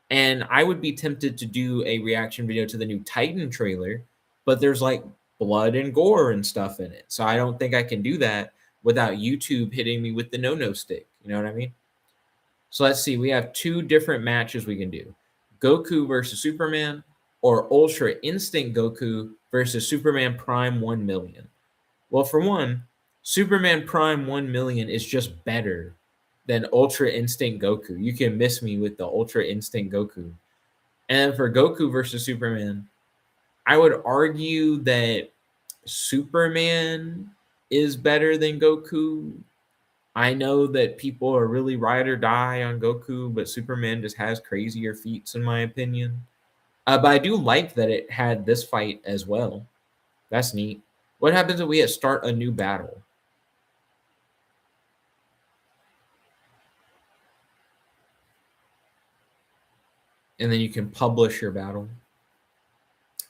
and I would be tempted to do a reaction video to the new Titan trailer, but there's like blood and gore and stuff in it. So I don't think I can do that without YouTube hitting me with the no-no stick. You know what I mean? So let's see. We have 2 different matches we can do. Goku versus Superman, or Ultra Instinct Goku versus Superman Prime 1 million. Well, for one, Superman Prime 1 million is just better than Ultra Instinct Goku. You can miss me with the Ultra Instinct Goku. And for Goku versus Superman, I would argue that Superman is better than Goku. I know that people are really ride or die on Goku, but Superman just has crazier feats, in my opinion. But I do like that it had this fight as well. That's neat. What happens if we start a new battle? And then you can publish your battle.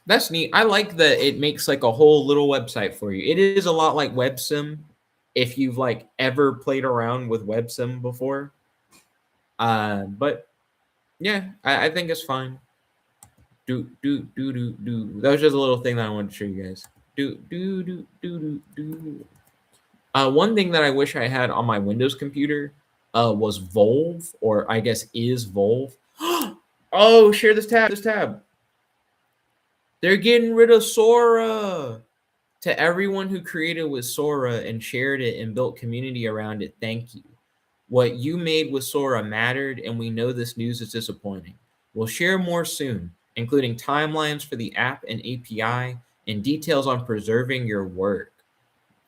That's neat. I like that it makes like a whole little website for you. It is a lot like WebSim, if you've like ever played around with WebSim before. But yeah, I think it's fine. Do. That was just a little thing that I wanted to show you guys. One thing that I wish I had on my Windows computer was Volve, or I guess is Volve. Oh, share this tab. They're getting rid of Sora. To everyone who created with Sora and shared it and built community around it, thank you. What you made with Sora mattered, and we know this news is disappointing. We'll share more soon, including timelines for the app and API and details on preserving your work.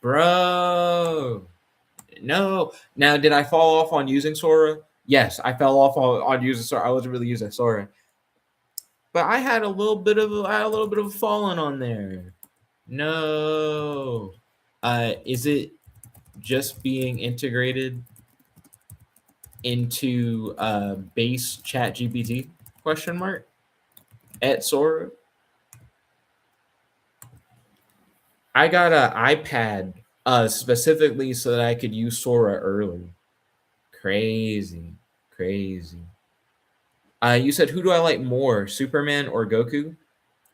Bro. No. Now, did I fall off on using Sora? Yes, I fell off on using Sora. I wasn't really using Sora. But I had a little bit of falling on there. No. Is it just being integrated into base ChatGPT? Question mark. At Sora. I got an iPad specifically so that I could use Sora early. Crazy. You said, who do I like more, Superman or Goku?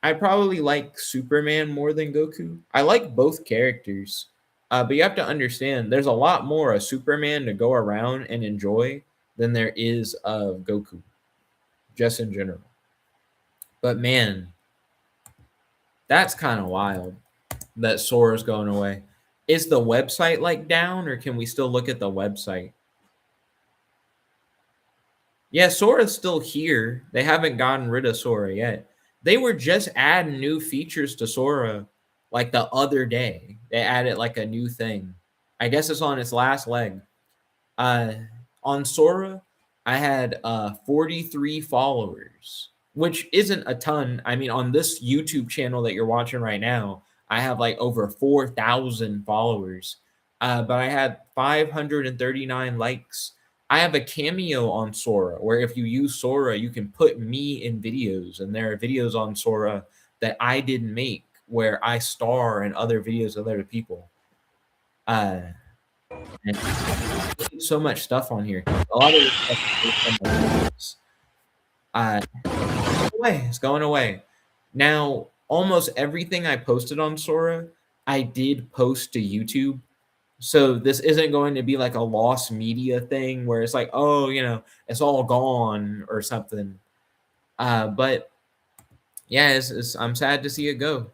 I probably like Superman more than Goku. I like both characters, but you have to understand there's a lot more of Superman to go around and enjoy than there is of Goku, just in general. But man, that's kind of wild that Sora's going away. Is the website like down, or can we still look at the website? Yeah, Sora's still here. They haven't gotten rid of Sora yet. They were just adding new features to Sora like the other day. They added like a new thing. I guess it's on its last leg. On Sora, I had 43 followers, which isn't a ton. I mean, on this YouTube channel that you're watching right now, I have like over 4,000 followers. But I had 539 likes. I have a cameo on Sora where if you use Sora, you can put me in videos. And there are videos on Sora that I didn't make where I star in other videos of other people. And so much stuff on here. A lot of this stuff it's going away. Now, almost everything I posted on Sora, I did post to YouTube. So this isn't going to be like a lost media thing where it's like, oh, you know, it's all gone or something. But yeah, I'm sad to see it go.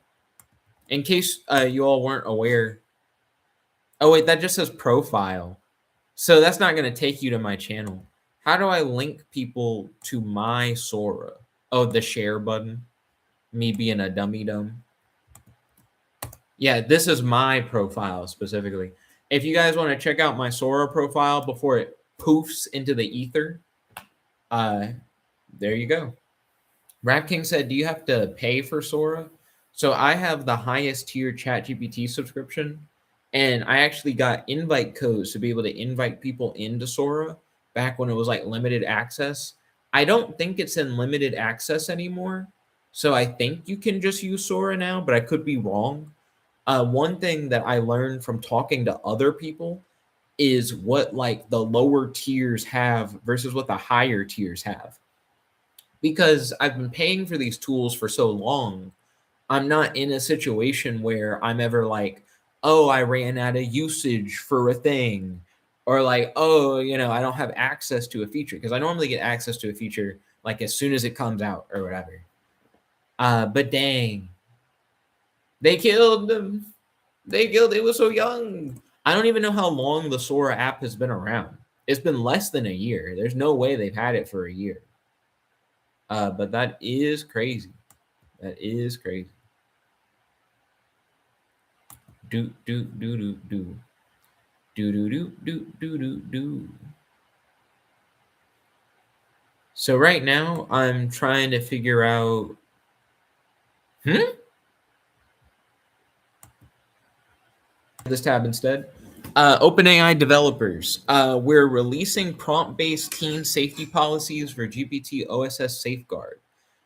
In case you all weren't aware. Oh, wait, that just says profile. So that's not going to take you to my channel. How do I link people to my Sora? Oh, the share button. Me being a dummy dumb. Yeah, this is my profile specifically. If you guys want to check out my Sora profile before it poofs into the ether, there you go. Rap King said, do you have to pay for Sora? So I have the highest tier ChatGPT subscription, and I actually got invite codes to be able to invite people into Sora back when it was like limited access. I don't think it's in limited access anymore, So I think you can just use Sora now, but I could be wrong. One thing that I learned from talking to other people is what like the lower tiers have versus what the higher tiers have. Because I've been paying for these tools for so long, I'm not in a situation where I'm ever like, oh, I ran out of usage for a thing, or like, oh, I don't have access to a feature, because I normally get access to a feature like as soon as it comes out or whatever. But dang, they killed them. It was so young. I don't even know how long the Sora app has been around. It's been less than a year. There's no way they've had it for a year. But that is crazy. That is crazy. Do do do do do do do do do do do do. So right now I'm trying to figure out. This tab instead. OpenAI developers. We're releasing prompt-based team safety policies for GPT OSS Safeguard.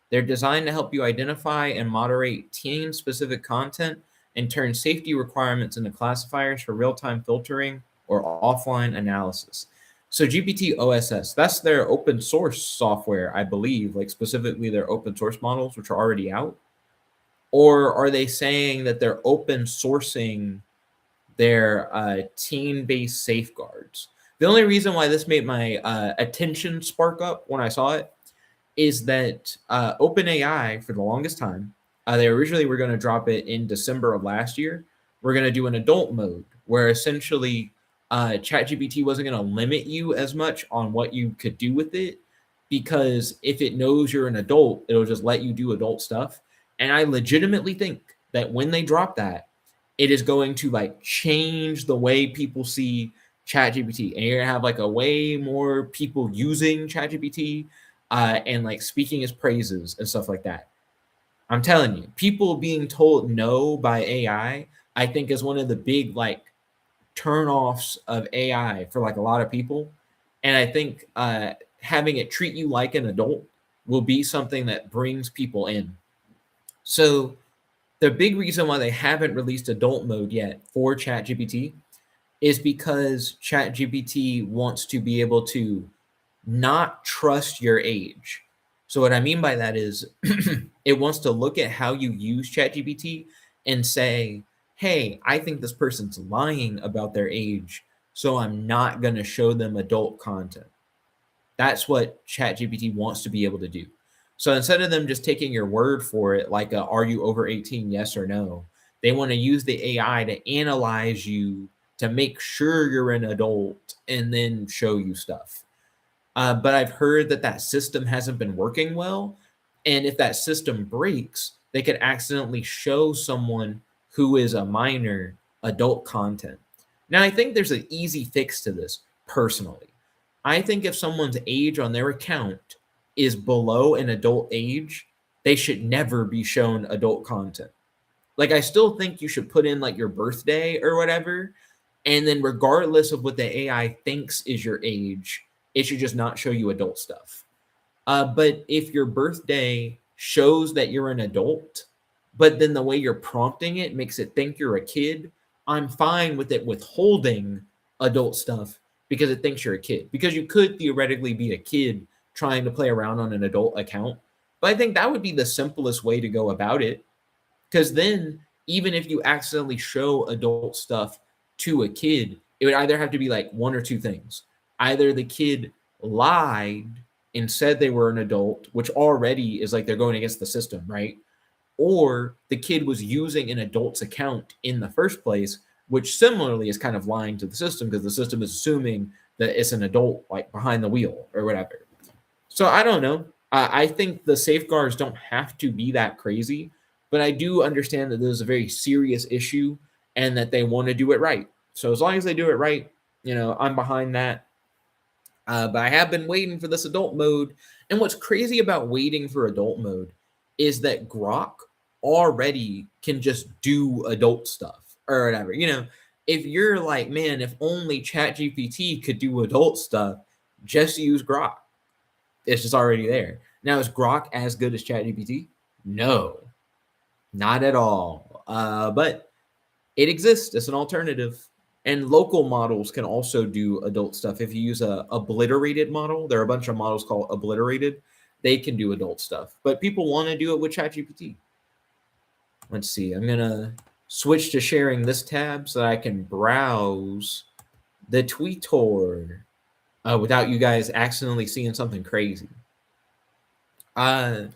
They're designed to help you identify and moderate team-specific content and turn safety requirements into classifiers for real-time filtering or offline analysis. So GPT OSS, that's their open source software, I believe, like specifically their open source models, which are already out. Or are they saying that they're open sourcing their team-based safeguards? The only reason why this made my attention spark up when I saw it is that OpenAI, for the longest time, they originally were going to drop it in December of last year. We're going to do an adult mode where essentially ChatGPT wasn't going to limit you as much on what you could do with it, because if it knows you're an adult, it'll just let you do adult stuff. And I legitimately think that when they drop that, it is going to like change the way people see ChatGPT, and you're gonna have like a way more people using ChatGPT and like speaking his praises and stuff like that. I'm telling you, people being told no by AI, I think is one of the big like turnoffs of AI for like a lot of people. And I think having it treat you like an adult will be something that brings people in. So the big reason why they haven't released adult mode yet for ChatGPT is because ChatGPT wants to be able to not trust your age. So what I mean by that is it wants to look at how you use ChatGPT and say, hey, I think this person's lying about their age, so I'm not going to show them adult content. That's what ChatGPT wants to be able to do. So instead of them just taking your word for it, like are you over 18, yes or no, they want to use the AI to analyze you to make sure you're an adult and then show you stuff. But I've heard that system hasn't been working well. And if that system breaks, they could accidentally show someone who is a minor adult content. Now, I think there's an easy fix to this personally. I think if someone's age on their account is below an adult age, they should never be shown adult content. Like, I still think you should put in like your birthday or whatever. And then regardless of what the AI thinks is your age, it should just not show you adult stuff. But if your birthday shows that you're an adult, but then the way you're prompting it makes it think you're a kid, I'm fine with it withholding adult stuff because it thinks you're a kid. Because you could theoretically be a kid trying to play around on an adult account. But I think that would be the simplest way to go about it. Because then, even if you accidentally show adult stuff to a kid, it would either have to be like one or two things. Either the kid lied and said they were an adult, which already is like they're going against the system, right? Or the kid was using an adult's account in the first place, which similarly is kind of lying to the system because the system is assuming that it's an adult like behind the wheel or whatever. So I don't know. I think the safeguards don't have to be that crazy, but I do understand that there's a very serious issue and that they want to do it right. So as long as they do it right, I'm behind that. But I have been waiting for this adult mode. And what's crazy about waiting for adult mode is that Grok already can just do adult stuff or whatever. If you're like, man, if only ChatGPT could do adult stuff, just use Grok. It's just already there. Now, is Grok as good as ChatGPT? No, not at all. But it exists as an alternative. And local models can also do adult stuff. If you use a obliterated model, there are a bunch of models called obliterated. They can do adult stuff, but people want to do it with ChatGPT. Let's see. I'm gonna switch to sharing this tab so that I can browse the Tweetor without you guys accidentally seeing something crazy. I'm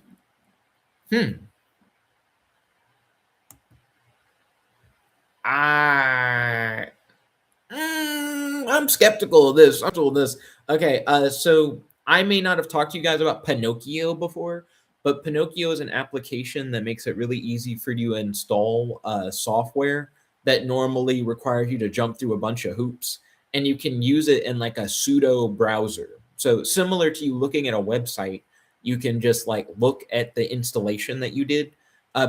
skeptical of this. I'm skeptical of this. Okay, so I may not have talked to you guys about Pinocchio before, but Pinocchio is an application that makes it really easy for you to install software that normally requires you to jump through a bunch of hoops, and you can use it in like a pseudo browser. So similar to you looking at a website, you can just like look at the installation that you did,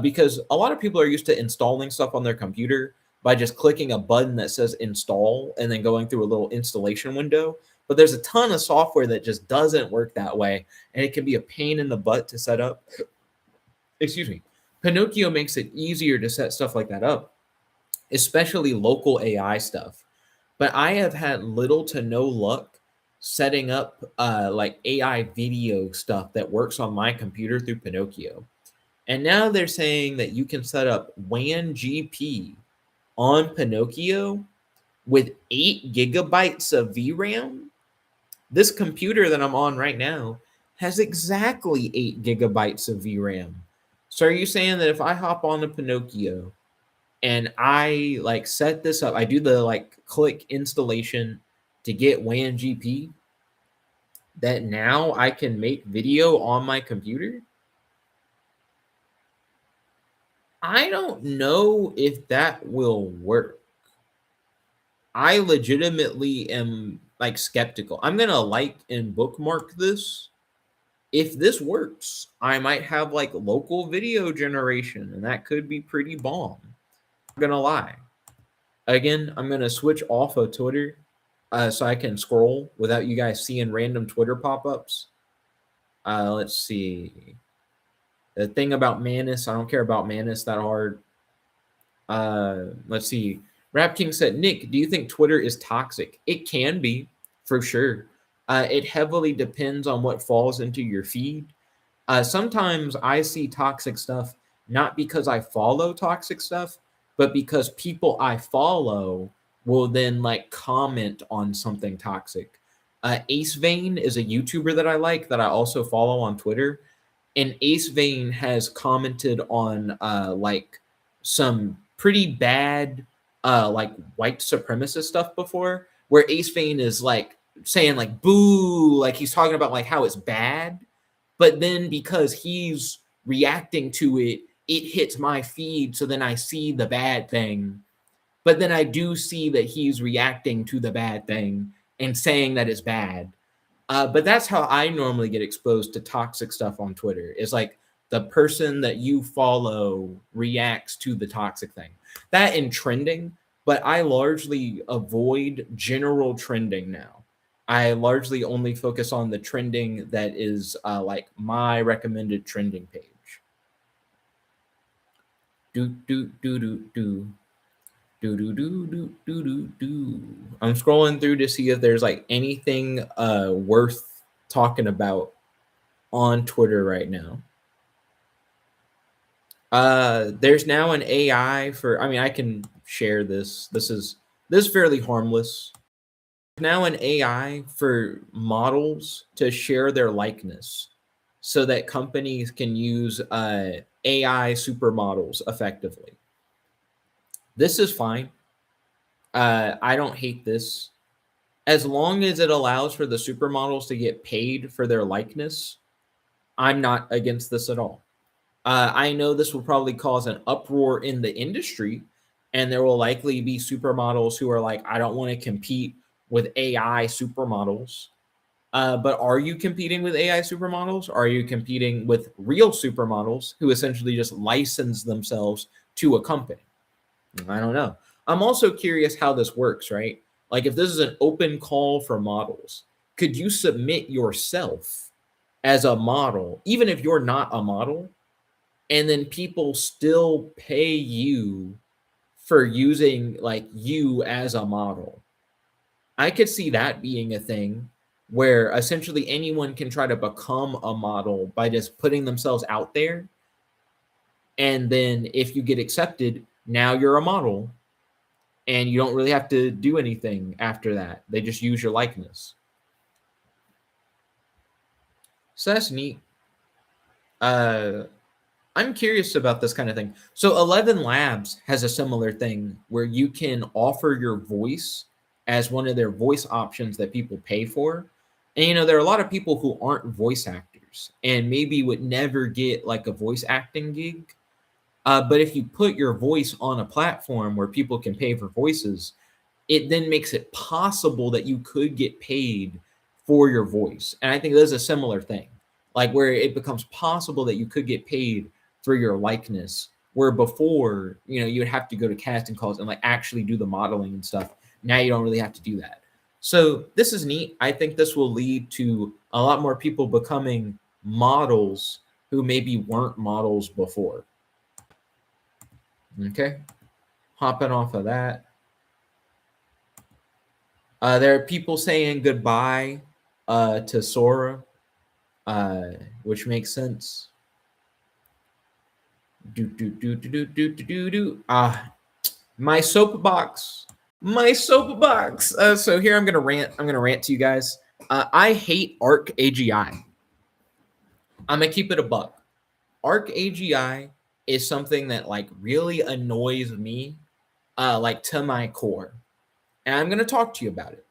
because a lot of people are used to installing stuff on their computer by just clicking a button that says install and then going through a little installation window. But there's a ton of software that just doesn't work that way, and it can be a pain in the butt to set up. Excuse me. Pinocchio makes it easier to set stuff like that up, especially local AI stuff. But I have had little to no luck setting up like AI video stuff that works on my computer through Pinocchio. And now they're saying that you can set up WAN GP on Pinocchio with 8 gigabytes of VRAM. This computer that I'm on right now has exactly 8 gigabytes of VRAM. So are you saying that if I hop on to Pinocchio and I like set this up, I do the like click installation to get WAN GP, that now I can make video on my computer? I don't know if that will work. I legitimately am like skeptical. I'm gonna like and bookmark this. If this works, I might have like local video generation, and that could be pretty bomb. I'm gonna lie. Again, I'm gonna switch off of Twitter so I can scroll without you guys seeing random Twitter pop-ups. Let's see. The thing about Manus, I don't care about Manus that hard. Let's see. Rap King said, Nick, do you think Twitter is toxic? It can be, for sure. It heavily depends on what falls into your feed. Sometimes I see toxic stuff not because I follow toxic stuff, but because people I follow will then like comment on something toxic. Ace Vane is a YouTuber that I like that I also follow on Twitter. And Ace Vane has commented on like some pretty bad like white supremacist stuff before, where Ace Vane is like saying like boo, like he's talking about like how it's bad, but then because he's reacting to it, it hits my feed, so then I see the bad thing, but then I do see that he's reacting to the bad thing and saying that it's bad. But that's how I normally get exposed to toxic stuff on Twitter. Is like the person that you follow reacts to the toxic thing. That in trending, but I largely avoid general trending now. I largely only focus on the trending that is like my recommended trending page. I'm scrolling through to see if there's like anything worth talking about on Twitter right now. There's now an AI for, I mean, I can share this. This is fairly harmless. Now an AI for models to share their likeness so that companies can use AI supermodels effectively. This is fine. I don't hate this. As long as it allows for the supermodels to get paid for their likeness, I'm not against this at all. I know this will probably cause an uproar in the industry, and there will likely be supermodels who are like, I don't want to compete with AI supermodels. But are you competing with AI supermodels? Or are you competing with real supermodels who essentially just license themselves to a company? I don't know. I'm also curious how this works, right? Like if this is an open call for models, could you submit yourself as a model, even if you're not a model, and then people still pay you for using like you as a model. I could see that being a thing where essentially anyone can try to become a model by just putting themselves out there. And then if you get accepted, now you're a model and you don't really have to do anything after that. They just use your likeness. So that's neat. I'm curious about this kind of thing. So 11 Labs has a similar thing where you can offer your voice as one of their voice options that people pay for. And you know, there are a lot of people who aren't voice actors and maybe would never get like a voice acting gig. But if you put your voice on a platform where people can pay for voices, it then makes it possible that you could get paid for your voice. And I think there's a similar thing, like where it becomes possible that you could get paid for your likeness, where before, you know, you would have to go to casting calls and like actually do the modeling and stuff. Now you don't really have to do that. So this is neat. I think this will lead to a lot more people becoming models who maybe weren't models before. Okay, hopping off of that. There are people saying goodbye to Sora, which makes sense. My soapbox. So here I'm gonna rant. I'm gonna rant to you guys. I hate Arc AGI. I'm gonna keep it a buck. Arc AGI is something that like really annoys me, like to my core, and I'm gonna talk to you about it.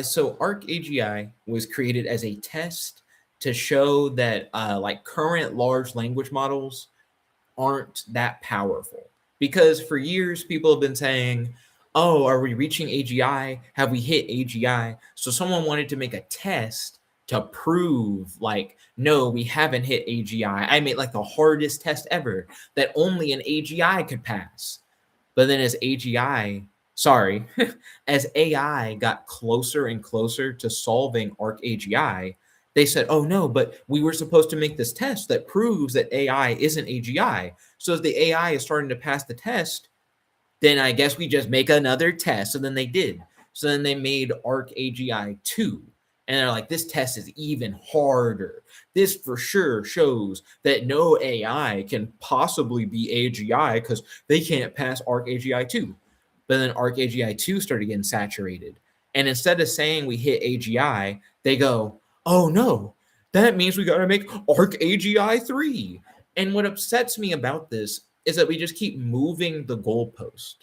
So Arc AGI was created as a test to show that like current large language models aren't that powerful. Because for years, people have been saying, oh, are we reaching AGI? Have we hit AGI? So someone wanted to make a test to prove like, no, we haven't hit AGI. I made like the hardest test ever that only an AGI could pass. But then as as AI got closer and closer to solving Arc AGI, they said, oh no, but we were supposed to make this test that proves that AI isn't AGI. So if the AI is starting to pass the test, then I guess we just make another test. So then they did. So then they made Arc AGI 2. And they're like, this test is even harder. This for sure shows that no AI can possibly be AGI because they can't pass Arc AGI 2. But then Arc AGI 2 started getting saturated. And instead of saying we hit AGI, they go, oh no, that means we got to make Arc AGI 3. And what upsets me about this is that we just keep moving the goalpost.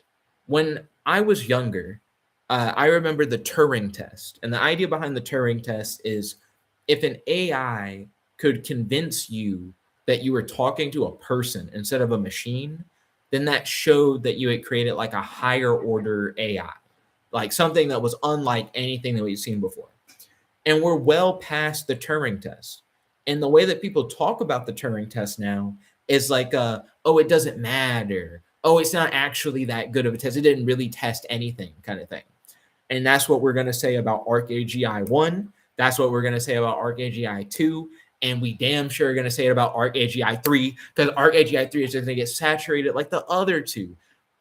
When I was younger, I remember the Turing test. And the idea behind the Turing test is if an AI could convince you that you were talking to a person instead of a machine, then that showed that you had created like a higher order AI, like something that was unlike anything that we've seen before. And we're well past the Turing test. And the way that people talk about the Turing test now is like, oh, it doesn't matter. Oh, it's not actually that good of a test. It didn't really test anything kind of thing. And that's what we're going to say about Arc AGI 1. That's what we're going to say about Arc AGI 2. And we damn sure are going to say it about Arc AGI 3 because Arc AGI 3 is just going to get saturated like the other two.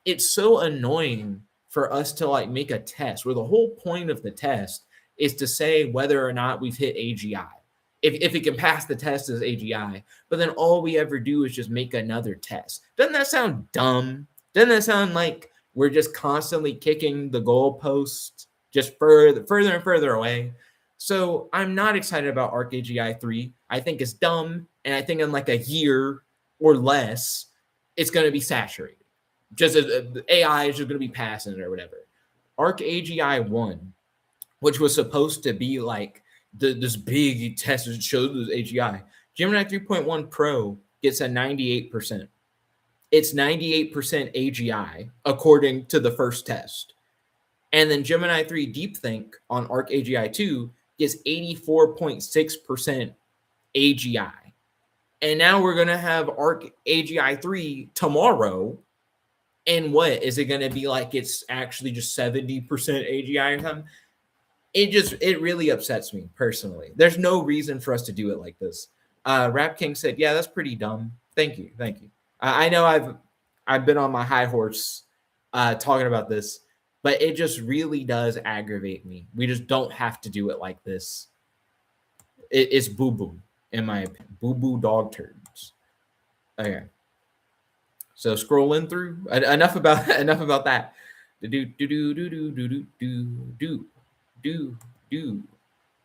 It's so annoying for us to like make a test where the whole point of the test is to say whether or not we've hit AGI. If it can pass the test as AGI, but then all we ever do is just make another test. Doesn't that sound dumb? Doesn't that sound like we're just constantly kicking the goalposts just further and further away? So I'm not excited about Arc AGI 3. I think it's dumb, and I think in like a year or less, it's going to be saturated. Just the AI is just going to be passing it or whatever. Arc AGI 1, which was supposed to be like this big test that shows this AGI. Gemini 3.1 Pro gets a 98%. It's 98% AGI according to the first test. And then Gemini 3 DeepThink on Arc AGI 2 gets 84.6% AGI. And now we're going to have Arc AGI 3 tomorrow. And what? Is it going to be like it's actually just 70% AGI or something? It really upsets me personally. There's no reason for us to do it like this. Rap King said, yeah, that's pretty dumb. Thank you. I know I've been on my high horse talking about this, but it just really does aggravate me. We just don't have to do it like this. It's boo boo, in my opinion. Boo boo dog turds. Okay. So scrolling through. Enough about that. Do.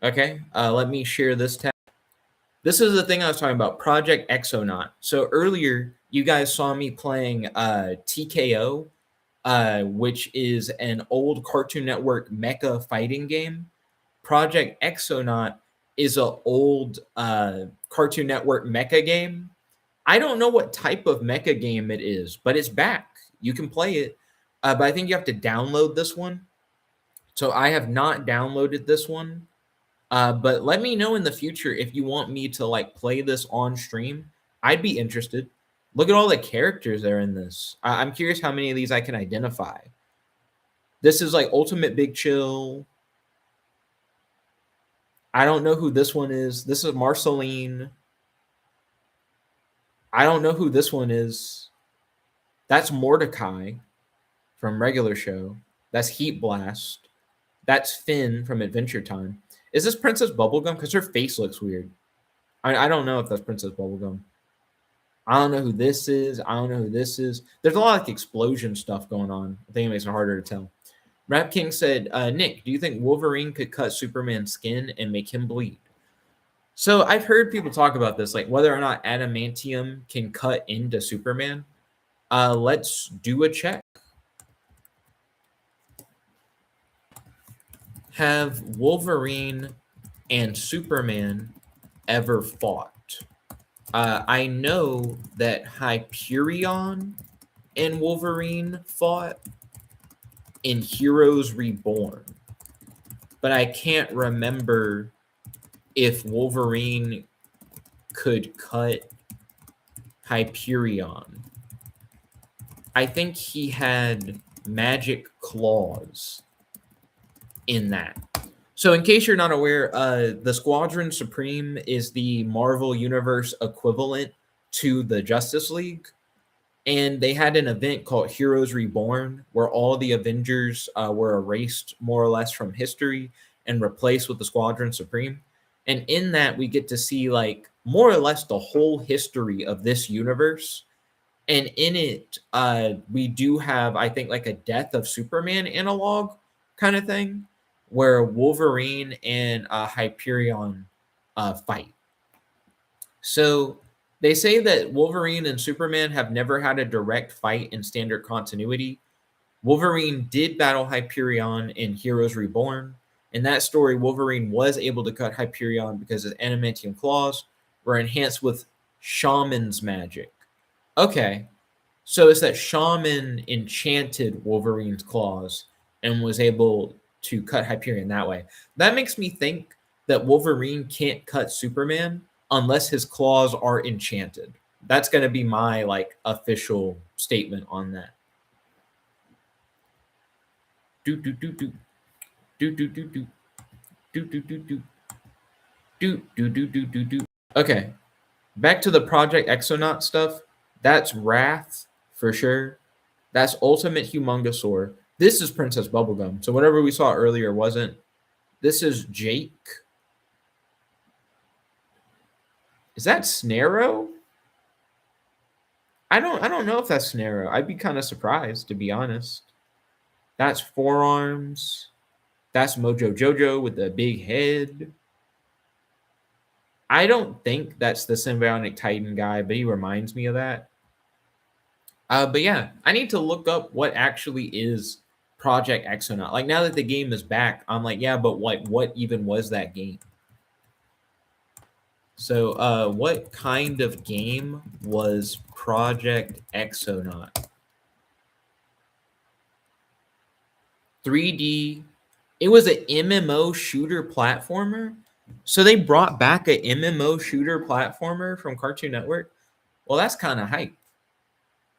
Okay. Let me share this tab. This is the thing I was talking about, Project Exonaut. So earlier, you guys saw me playing TKO, which is an old Cartoon Network mecha fighting game. Project Exonaut is an old Cartoon Network mecha game. I don't know what type of mecha game it is, but it's back. You can play it, but I think you have to download this one. So I have not downloaded this one. But let me know in the future if you want me to like play this on stream. I'd be interested. Look at all the characters that are in this. I'm curious how many of these I can identify. This is like Ultimate Big Chill. I don't know who this one is. This is Marceline. I don't know who this one is. That's Mordecai from regular show. That's Heat Blast. That's Finn from Adventure Time. Is this Princess Bubblegum? Because her face looks weird. I don't know if that's Princess Bubblegum. I don't know who this is. There's a lot of like explosion stuff going on. I think it makes it harder to tell. Rap King said, Nick, do you think Wolverine could cut Superman's skin and make him bleed? So I've heard people talk about this, like whether or not adamantium can cut into Superman. Let's do a check. Have Wolverine and Superman ever fought? I know that Hyperion and Wolverine fought in Heroes Reborn, but I can't remember if Wolverine could cut Hyperion. I think he had magic claws in that. So in case you're not aware, the Squadron Supreme is the Marvel Universe equivalent to the Justice League. And they had an event called Heroes Reborn, where all the Avengers were erased more or less from history and replaced with the Squadron Supreme. And in that, we get to see like more or less the whole history of this universe. And in it, we do have, I think, like a Death of Superman analog kind of thing, where Wolverine and Hyperion fight. So they say that Wolverine and Superman have never had a direct fight in standard continuity. Wolverine did battle Hyperion in Heroes Reborn. In that story, Wolverine was able to cut Hyperion because his adamantium claws were enhanced with shaman's magic. Okay, so it's that shaman enchanted Wolverine's claws and was able to cut Hyperion that way. That makes me think that Wolverine can't cut Superman unless his claws are enchanted. That's going to be my like official statement on that. Okay, back to the Project Exonaut stuff. That's Wrath for sure. That's Ultimate Humongosaur. This is Princess Bubblegum. So whatever we saw earlier wasn't. This is Jake. Is that Snarrow? I don't know if that's Snarrow. I'd be kind of surprised, to be honest. That's Forearms. That's Mojo Jojo with the big head. I don't think that's the Symbiotic Titan guy, but he reminds me of that. But yeah, I need to look up what actually is Project Exonaut. Like now that the game is back, I'm like, yeah, but what even was that game? So what kind of game was Project Exonaut? 3D. It was an MMO shooter platformer. So they brought back an MMO shooter platformer from Cartoon Network. Well, that's kind of hype.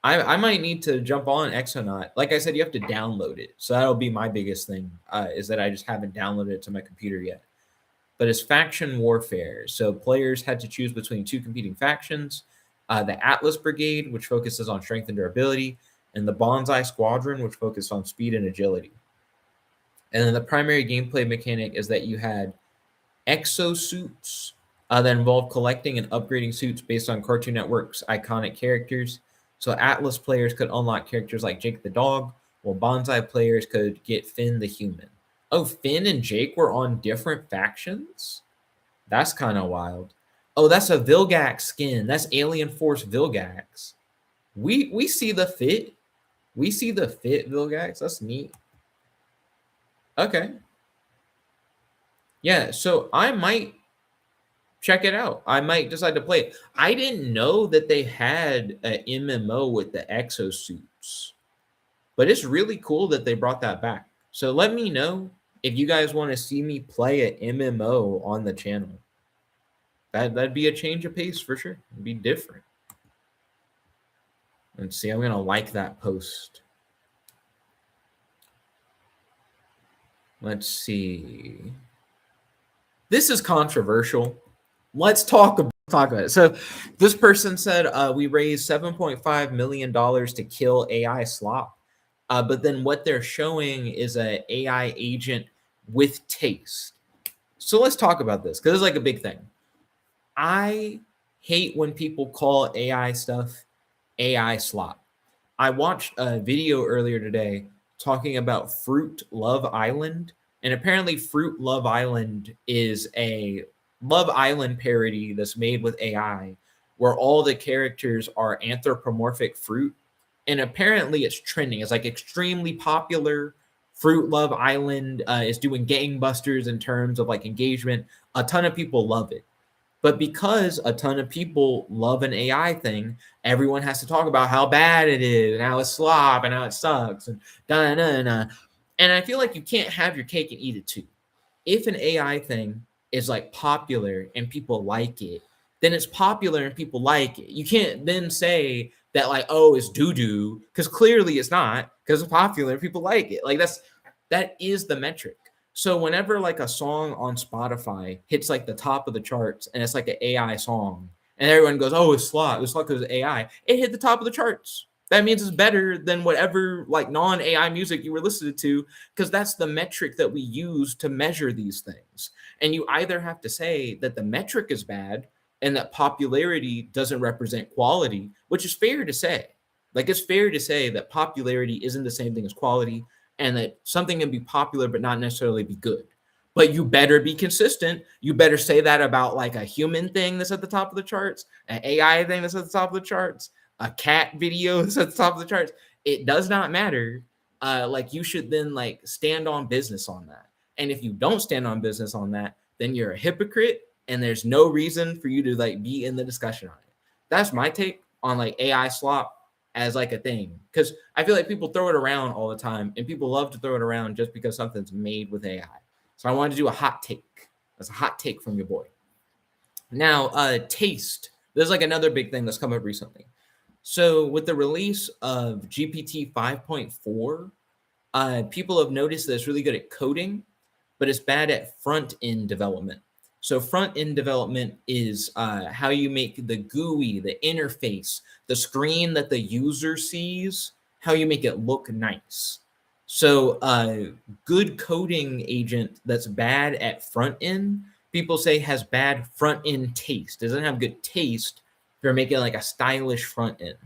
I might need to jump on Exonaut. Like I said, you have to download it. So that'll be my biggest thing, is that I just haven't downloaded it to my computer yet. But it's faction warfare. So players had to choose between two competing factions. the Atlas Brigade, which focuses on strength and durability, and the Bonsai Squadron, which focused on speed and agility. And then the primary gameplay mechanic is that you had exosuits that involved collecting and upgrading suits based on Cartoon Network's iconic characters. So Atlas players could unlock characters like Jake the dog, while Bonsai players could get Finn the human. Oh, Finn and Jake were on different factions? That's kind of wild. Oh, that's a Vilgax skin. That's Alien Force Vilgax. We see the fit. We see the fit, Vilgax. That's neat. Okay. Yeah, so I might check it out. I might decide to play it. I didn't know that they had an MMO with the exosuits, but it's really cool that they brought that back. So let me know if you guys want to see me play an MMO on the channel. That'd be a change of pace for sure. It'd be different. Let's see. I'm gonna like that post. Let's see. This is controversial. Let's talk about it. So this person said we raised $7.5 million to kill AI slop. But then what they're showing is an AI agent with taste. So let's talk about this because it's like a big thing. I hate when people call AI stuff AI slop. I watched a video earlier today talking about Fruit Love Island. And apparently Fruit Love Island is a Love Island parody that's made with AI where all the characters are anthropomorphic fruit. And apparently it's trending. It's like extremely popular. Fruit Love Island is doing gangbusters in terms of like engagement. A ton of people love it. But because a ton of people love an AI thing, everyone has to talk about how bad it is and how it's slop and how it sucks and da-na-na. And I feel like you can't have your cake and eat it too. If an AI thing is like popular and people like it, then it's popular and people like it. You can't then say that like, oh, it's doo-doo, because clearly it's not, because it's popular and people like it. Like that is the metric. So whenever like a song on Spotify hits like the top of the charts and it's like an AI song and everyone goes, oh, it's slop because it's AI, it hit the top of the charts. That means it's better than whatever like non-AI music you were listening to, because that's the metric that we use to measure these things. And you either have to say that the metric is bad and that popularity doesn't represent quality, which is fair to say. Like it's fair to say that popularity isn't the same thing as quality, and that something can be popular but not necessarily be good. But you better be consistent. You better say that about like a human thing that's at the top of the charts, an AI thing that's at the top of the charts, a cat video that's at the top of the charts. It does not matter. Like you should then like stand on business on that. And if you don't stand on business on that, then you're a hypocrite and there's no reason for you to like be in the discussion on it. That's my take on like AI slop as like a thing, because I feel like people throw it around all the time and people love to throw it around just because something's made with AI. So I wanted to do a hot take. That's a hot take from your boy. Now, taste. There's like another big thing that's come up recently. So with the release of GPT 5.4, people have noticed that it's really good at coding, but it's bad at front-end development. So front-end development is how you make the GUI, the interface, the screen that the user sees, how you make it look nice. So good coding agent that's bad at front-end, people say has bad front-end taste. Doesn't have good taste for making like a stylish front-end.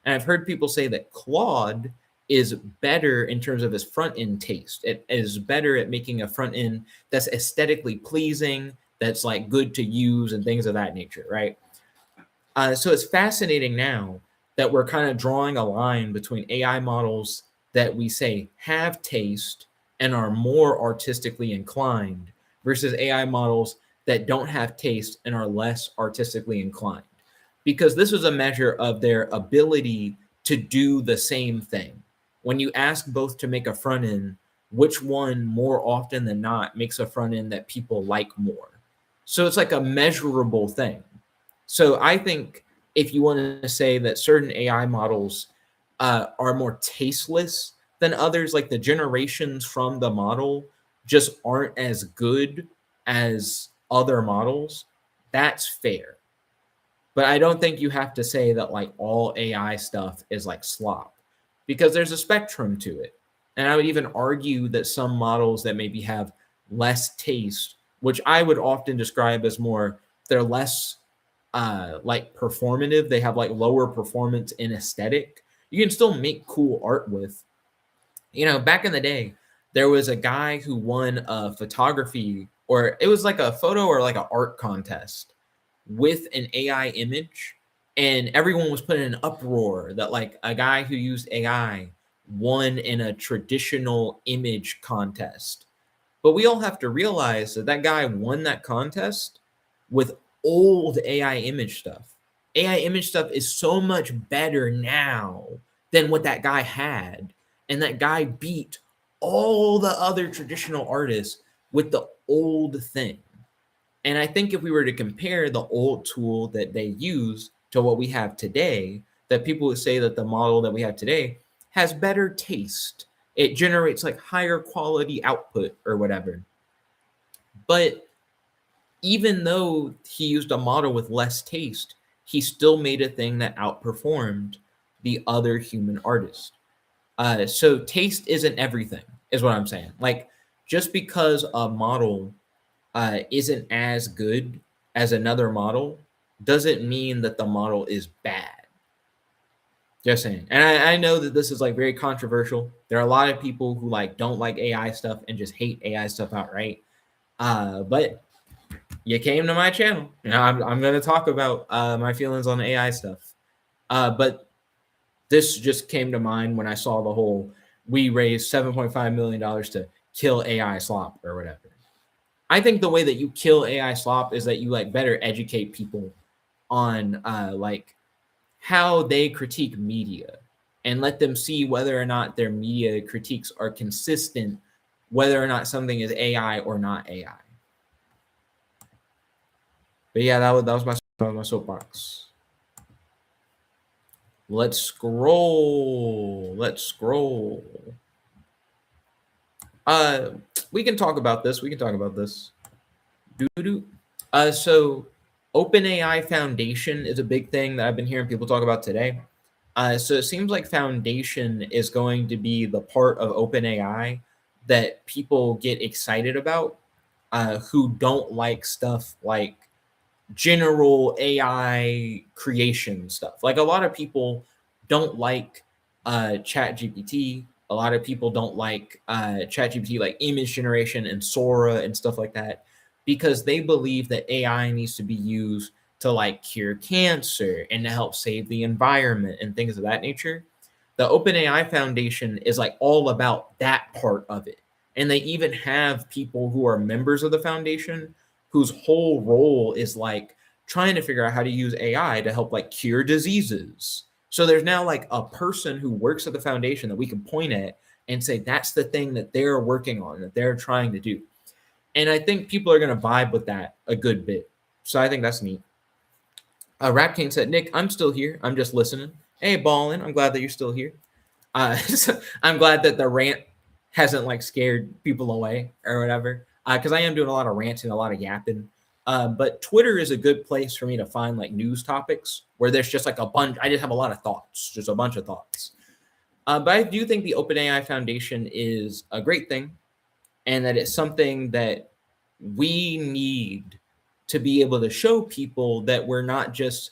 And I've heard people say that Claude is better in terms of his front-end taste. It is better at making a front-end that's aesthetically pleasing, that's like good to use and things of that nature, right? So it's fascinating now that we're kind of drawing a line between AI models that we say have taste and are more artistically inclined versus AI models that don't have taste and are less artistically inclined. Because this is a measure of their ability to do the same thing. When you ask both to make a front end, which one more often than not makes a front end that people like more? So it's like a measurable thing. So I think if you want to say that certain AI models are more tasteless than others, like the generations from the model just aren't as good as other models, that's fair. But I don't think you have to say that like all AI stuff is like slop, because there's a spectrum to it. And I would even argue that some models that maybe have less taste, which I would often describe as more, they're less like performative, they have like lower performance in aesthetic, you can still make cool art with. You know, back in the day, there was a guy who won a photography, or it was like a photo or like an art contest with an AI image, and everyone was putting an uproar that like a guy who used AI won in a traditional image contest. But we all have to realize that that guy won that contest with old AI image stuff. AI image stuff is so much better now than what that guy had. And that guy beat all the other traditional artists with the old thing. And I think if we were to compare the old tool that they use to what we have today, that people would say that the model that we have today has better taste. It generates like higher quality output or whatever. But even though he used a model with less taste, he still made a thing that outperformed the other human artist. So taste isn't everything, is what I'm saying. Like, just because a model isn't as good as another model doesn't mean that the model is bad. Just saying. And I know that this is like very controversial. There are a lot of people who like don't like AI stuff and just hate AI stuff outright. But you came to my channel. You know, I'm going to talk about my feelings on AI stuff. But this just came to mind when I saw the whole, we raised $7.5 million to kill AI slop or whatever. I think the way that you kill AI slop is that you like better educate people on like how they critique media, and let them see whether or not their media critiques are consistent, whether or not something is AI or not AI. But yeah, that was my soapbox. Let's scroll. We can talk about this. So OpenAI Foundation is a big thing that I've been hearing people talk about today. So it seems like Foundation is going to be the part of OpenAI that people get excited about, who don't like stuff like general AI creation stuff. Like, a lot of people don't like ChatGPT. A lot of people don't like ChatGPT, like image generation and Sora and stuff like that, because they believe that AI needs to be used to like cure cancer and to help save the environment and things of that nature. The OpenAI Foundation is like all about that part of it. And they even have people who are members of the foundation whose whole role is like trying to figure out how to use AI to help like cure diseases. So there's now like a person who works at the foundation that we can point at and say that's the thing that they're working on, that they're trying to do. And I think people are going to vibe with that a good bit. So I think that's neat. Rap King said, Nick, I'm still here. I'm just listening. Hey, Ballin, I'm glad that you're still here. So I'm glad that the rant hasn't like scared people away or whatever. Because I am doing a lot of ranting, a lot of yapping. But Twitter is a good place for me to find like news topics where there's just like a bunch. I just have a lot of thoughts, just a bunch of thoughts. But I do think the OpenAI Foundation is a great thing, and that it's something that we need to be able to show people that we're not just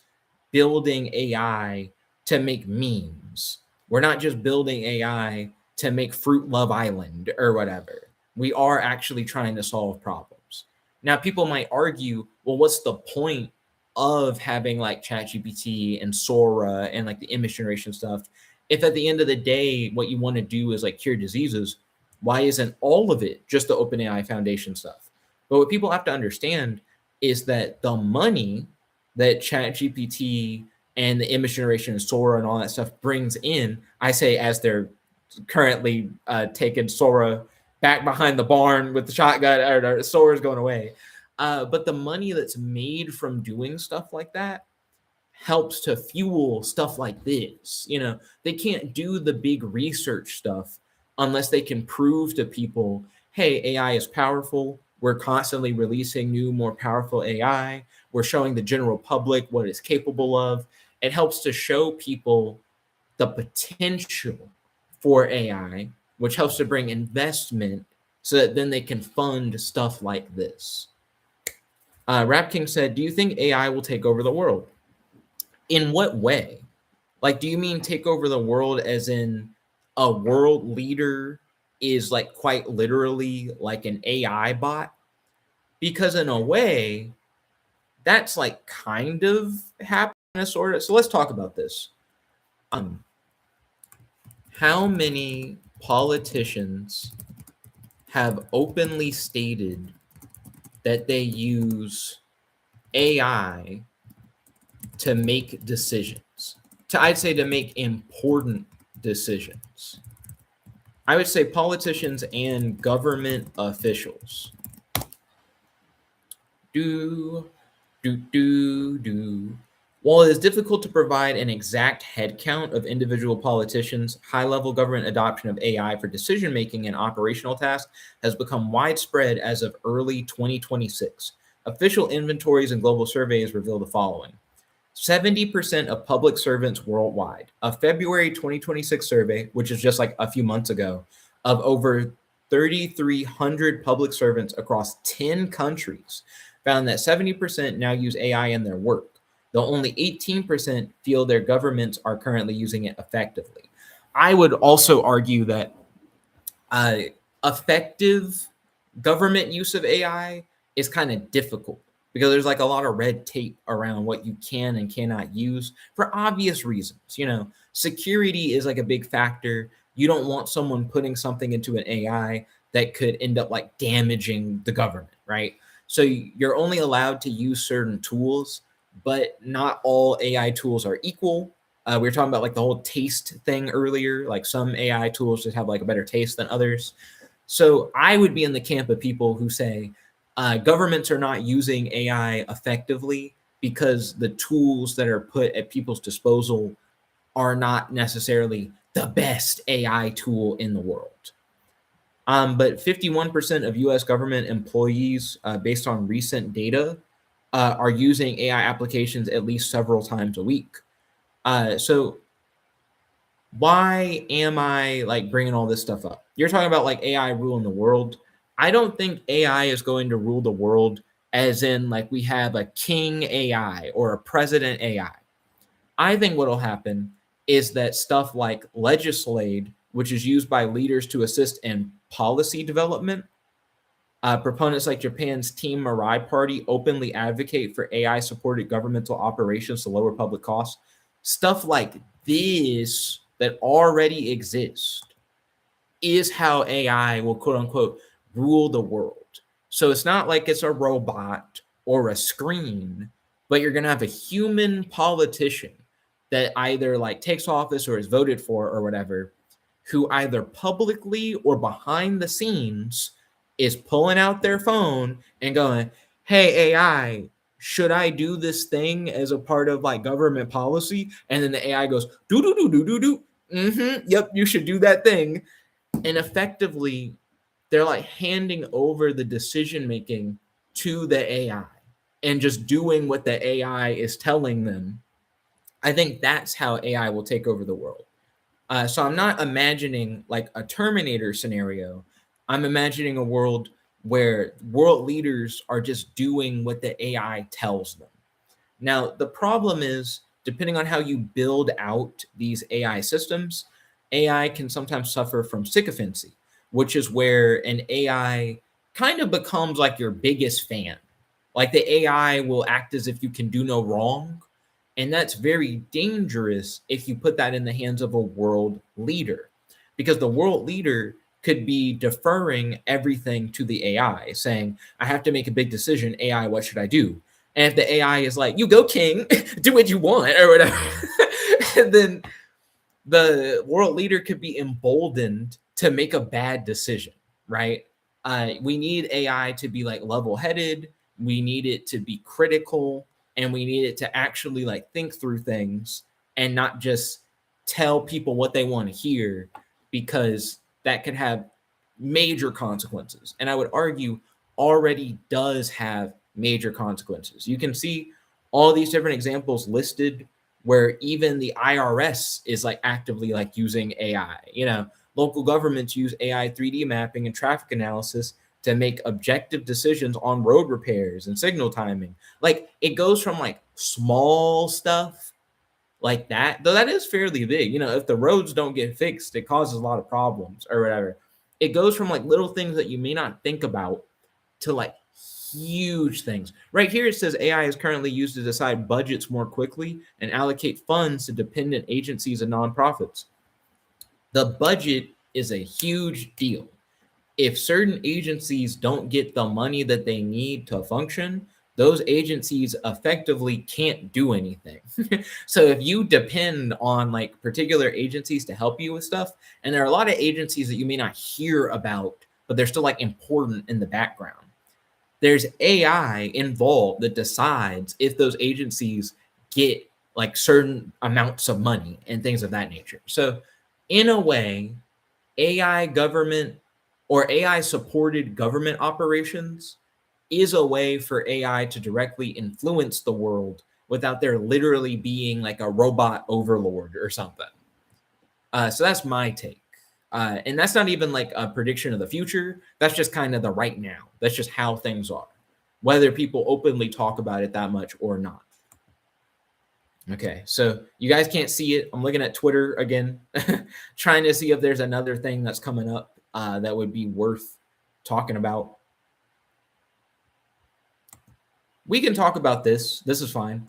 building AI to make memes. We're not just building AI to make Fruit Love Island or whatever. We are actually trying to solve problems. Now, people might argue, well, what's the point of having like ChatGPT and Sora and like the image generation stuff if at the end of the day, what you want to do is like cure diseases? Why isn't all of it just the OpenAI Foundation stuff? But what people have to understand is that the money that ChatGPT and the image generation and Sora and all that stuff brings in, I say as they're currently taking Sora back behind the barn with the shotgun, or Sora's going away. But the money that's made from doing stuff like that helps to fuel stuff like this. You know, they can't do the big research stuff unless they can prove to people, hey, AI is powerful. We're constantly releasing new, more powerful AI. We're showing the general public what it's capable of. It helps to show people the potential for AI, which helps to bring investment so that then they can fund stuff like this. Rap King said, do you think AI will take over the world? In what way? Like, do you mean take over the world as in a world leader is like quite literally like an AI bot? Because in a way, that's like kind of happening, sort of. So let's talk about this. How many politicians have openly stated that they use AI to make decisions? I'd say to make important decisions. I would say politicians and government officials. While it is difficult to provide an exact headcount of individual politicians, high-level government adoption of AI for decision-making and operational tasks has become widespread as of early 2026. Official inventories and global surveys reveal the following. 70% of public servants worldwide. A February 2026 survey, which is just like a few months ago, of over 3,300 public servants across 10 countries found that 70% now use AI in their work, though only 18% feel their governments are currently using it effectively. I would also argue that effective government use of AI is kind of difficult because there's like a lot of red tape around what you can and cannot use for obvious reasons. You know, security is like a big factor. You don't want someone putting something into an AI that could end up like damaging the government, right? So you're only allowed to use certain tools, but not all AI tools are equal. We were talking about like the whole taste thing earlier. Like some AI tools just have like a better taste than others. So I would be in the camp of people who say governments are not using AI effectively because the tools that are put at people's disposal are not necessarily the best AI tool in the world. But 51% of US government employees, based on recent data, are using AI applications at least several times a week. So why am I like bringing all this stuff up? You're talking about like AI ruling the world. I don't think AI is going to rule the world as in like we have a king AI or a president AI. I think what'll happen is that stuff like Legislate, which is used by leaders to assist in policy development, proponents like Japan's Team Mirai Party openly advocate for AI-supported governmental operations to lower public costs. Stuff like this that already exists is how AI will quote unquote rule the world. So it's not like it's a robot or a screen, but you're going to have a human politician that either like takes office or is voted for or whatever, who either publicly or behind the scenes is pulling out their phone and going, hey, AI, should I do this thing as a part of like government policy? And then the AI goes, do. Yep, you should do that thing. And effectively, they're like handing over the decision making to the AI and just doing what the AI is telling them. I think that's how AI will take over the world. So I'm not imagining like a Terminator scenario. I'm imagining a world where world leaders are just doing what the AI tells them. Now, the problem is, depending on how you build out these AI systems, AI can sometimes suffer from sycophancy, which is where an AI kind of becomes like your biggest fan. Like the AI will act as if you can do no wrong. And that's very dangerous if you put that in the hands of a world leader, because the world leader could be deferring everything to the AI, saying, I have to make a big decision. AI, what should I do? And if the AI is like, you go, king, do what you want or whatever, then the world leader could be emboldened to make a bad decision, right? We need AI to be like level-headed. We need it to be critical. And we need it to actually like think through things and not just tell people what they want to hear, because that could have major consequences. And I would argue already does have major consequences. You can see all these different examples listed where even the IRS is like actively like using AI. You know, local governments use AI 3D mapping and traffic analysis to make objective decisions on road repairs and signal timing. Like it goes from like small stuff like that, though that is fairly big. You know, if the roads don't get fixed, it causes a lot of problems or whatever. It goes from like little things that you may not think about to like huge things. Right here, it says AI is currently used to decide budgets more quickly and allocate funds to dependent agencies and nonprofits. The budget is a huge deal. If certain agencies don't get the money that they need to function, those agencies effectively can't do anything. So if you depend on like particular agencies to help you with stuff, and there are a lot of agencies that you may not hear about, but they're still like important in the background. There's AI involved that decides if those agencies get like certain amounts of money and things of that nature. So in a way, AI government or AI supported government operations is a way for AI to directly influence the world without there literally being like a robot overlord or something. So that's my take. And that's not even like a prediction of the future. That's just kind of the right now. That's just how things are, whether people openly talk about it that much or not. Okay, so you guys can't see it. I'm looking at Twitter again, trying to see if there's another thing that's coming up that would be worth talking about. We can talk about this. This is fine.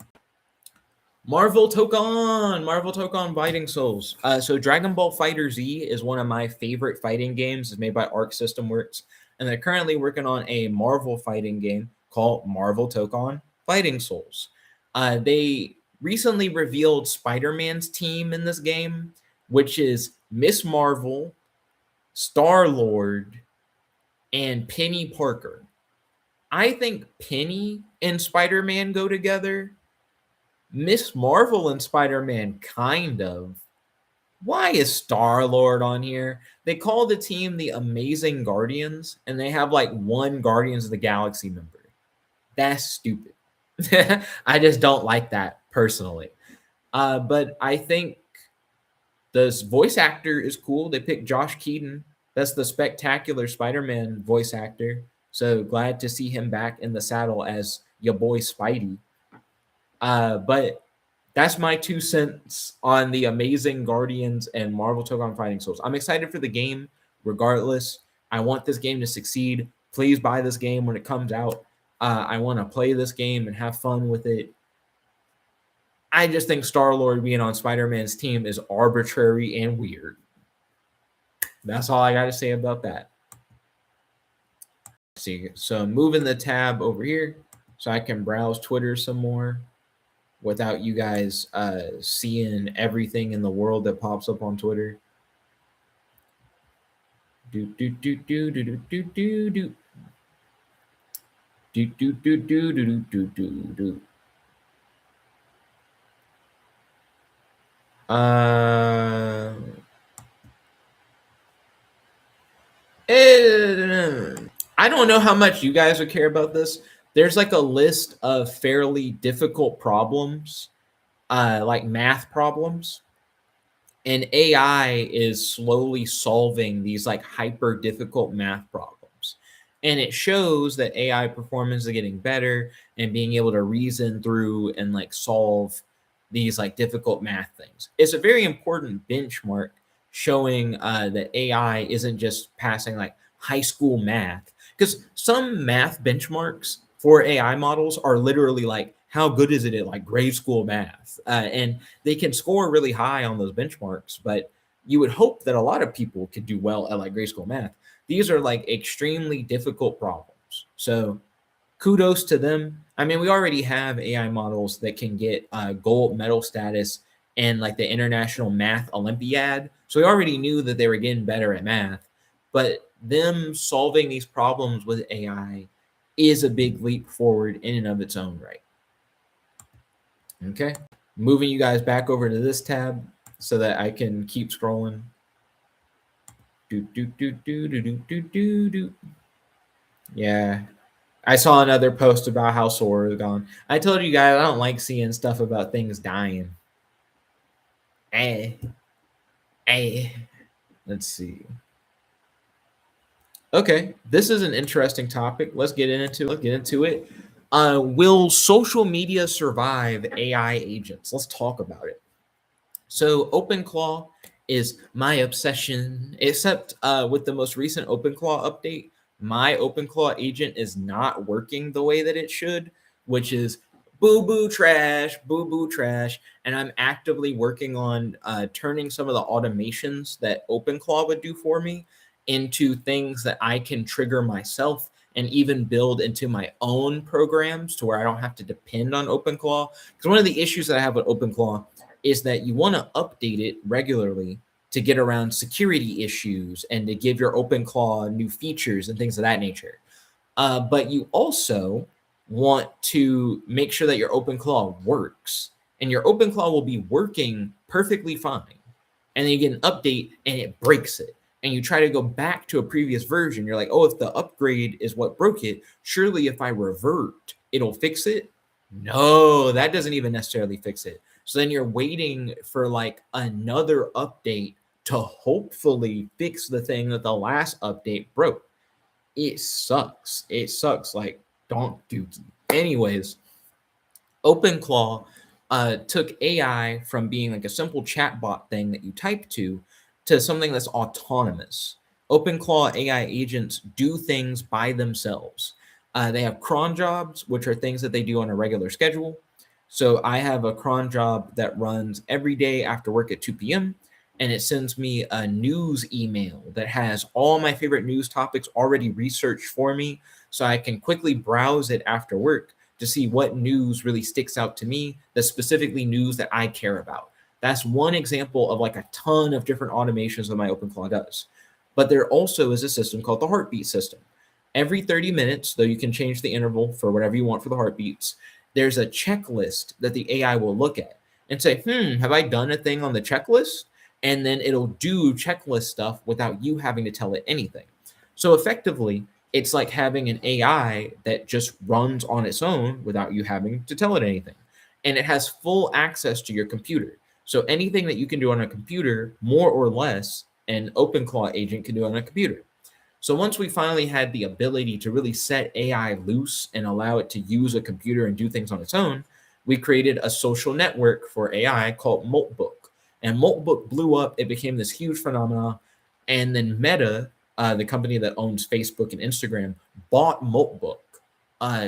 Marvel Tokon Fighting Souls. So Dragon Ball Fighter Z is one of my favorite fighting games. It's made by Arc System Works, and they're currently working on a Marvel fighting game called Marvel Tokon Fighting Souls. They recently revealed Spider-Man's team in this game, which is Miss Marvel, Star-Lord, and Penny Parker. I think Penny and Spider-Man go together. Miss Marvel and Spider-Man, kind of. Why is Star-Lord on here? They call the team the Amazing Guardians, and they have like one Guardians of the Galaxy member. That's stupid. I just don't like that personally. But I think this voice actor is cool. They picked Josh Keaton. That's the spectacular Spider-Man voice actor. So glad to see him back in the saddle as your boy Spidey. But that's my 2 cents on the Amazing Guardians and Marvel Tokon Fighting Souls. I'm excited for the game regardless. I want this game to succeed. Please buy this game when it comes out. I want to play this game and have fun with it. I just think Star-Lord being on Spider-Man's team is arbitrary and weird. That's all I got to say about that. See, so I'm moving the tab over here so I can browse Twitter some more without you guys seeing everything in the world that pops up on Twitter. Do do do do do do do do do. Do do do do do do do do. I don't know how much you guys would care about this. There's like a list of fairly difficult problems, like math problems, and AI is slowly solving these like hyper difficult math problems. And it shows that AI performance is getting better and being able to reason through and like solve these like difficult math things. It's a very important benchmark showing that AI isn't just passing like high school math, because some math benchmarks for AI models are literally like, how good is it at like grade school math? And they can score really high on those benchmarks, but you would hope that a lot of people could do well at like grade school math. These are like extremely difficult problems. So kudos to them. I mean, we already have AI models that can get gold medal status in like the International Math Olympiad. So we already knew that they were getting better at math, but them solving these problems with AI is a big leap forward in and of its own right. Okay, moving you guys back over to this tab so that I can keep scrolling. Do do do do do do do do do. Yeah, I saw another post about how Sora is gone. I told you guys I don't like seeing stuff about things dying. Let's see. Okay, this is an interesting topic. Let's get into it. Will social media survive AI agents? Let's talk about it. So OpenClaw is my obsession, except with the most recent OpenClaw update, my OpenClaw agent is not working the way that it should, which is boo-boo trash, and I'm actively working on turning some of the automations that OpenClaw would do for me into things that I can trigger myself and even build into my own programs to where I don't have to depend on OpenClaw. Because one of the issues that I have with OpenClaw is that you want to update it regularly to get around security issues and to give your OpenClaw new features and things of that nature. But you also want to make sure that your OpenClaw works, and your OpenClaw will be working perfectly fine. And then you get an update and it breaks it. And you try to go back to a previous version. You're like, oh, if the upgrade is what broke it, surely if I revert, it'll fix it. No, that doesn't even necessarily fix it. So then you're waiting for like another update to hopefully fix the thing that the last update broke. It sucks. It sucks like donk dookie. Anyways, OpenClaw took AI from being like a simple chatbot thing that you type to something that's autonomous. OpenClaw AI agents do things by themselves. They have cron jobs, which are things that they do on a regular schedule. So I have a cron job that runs every day after work at 2 p.m. and it sends me a news email that has all my favorite news topics already researched for me, so I can quickly browse it after work to see what news really sticks out to me, that's specifically news that I care about. That's one example of like a ton of different automations that my OpenClaw does. But there also is a system called the heartbeat system. Every 30 minutes, though you can change the interval for whatever you want for the heartbeats, there's a checklist that the AI will look at and say, have I done a thing on the checklist? And then it'll do checklist stuff without you having to tell it anything. So effectively, it's like having an AI that just runs on its own without you having to tell it anything. And it has full access to your computer. So anything that you can do on a computer, more or less, an OpenClaw agent can do on a computer. So once we finally had the ability to really set AI loose and allow it to use a computer and do things on its own, we created a social network for AI called Moltbook. And Moltbook blew up. It became this huge phenomenon. And then Meta, the company that owns Facebook and Instagram, bought Moltbook.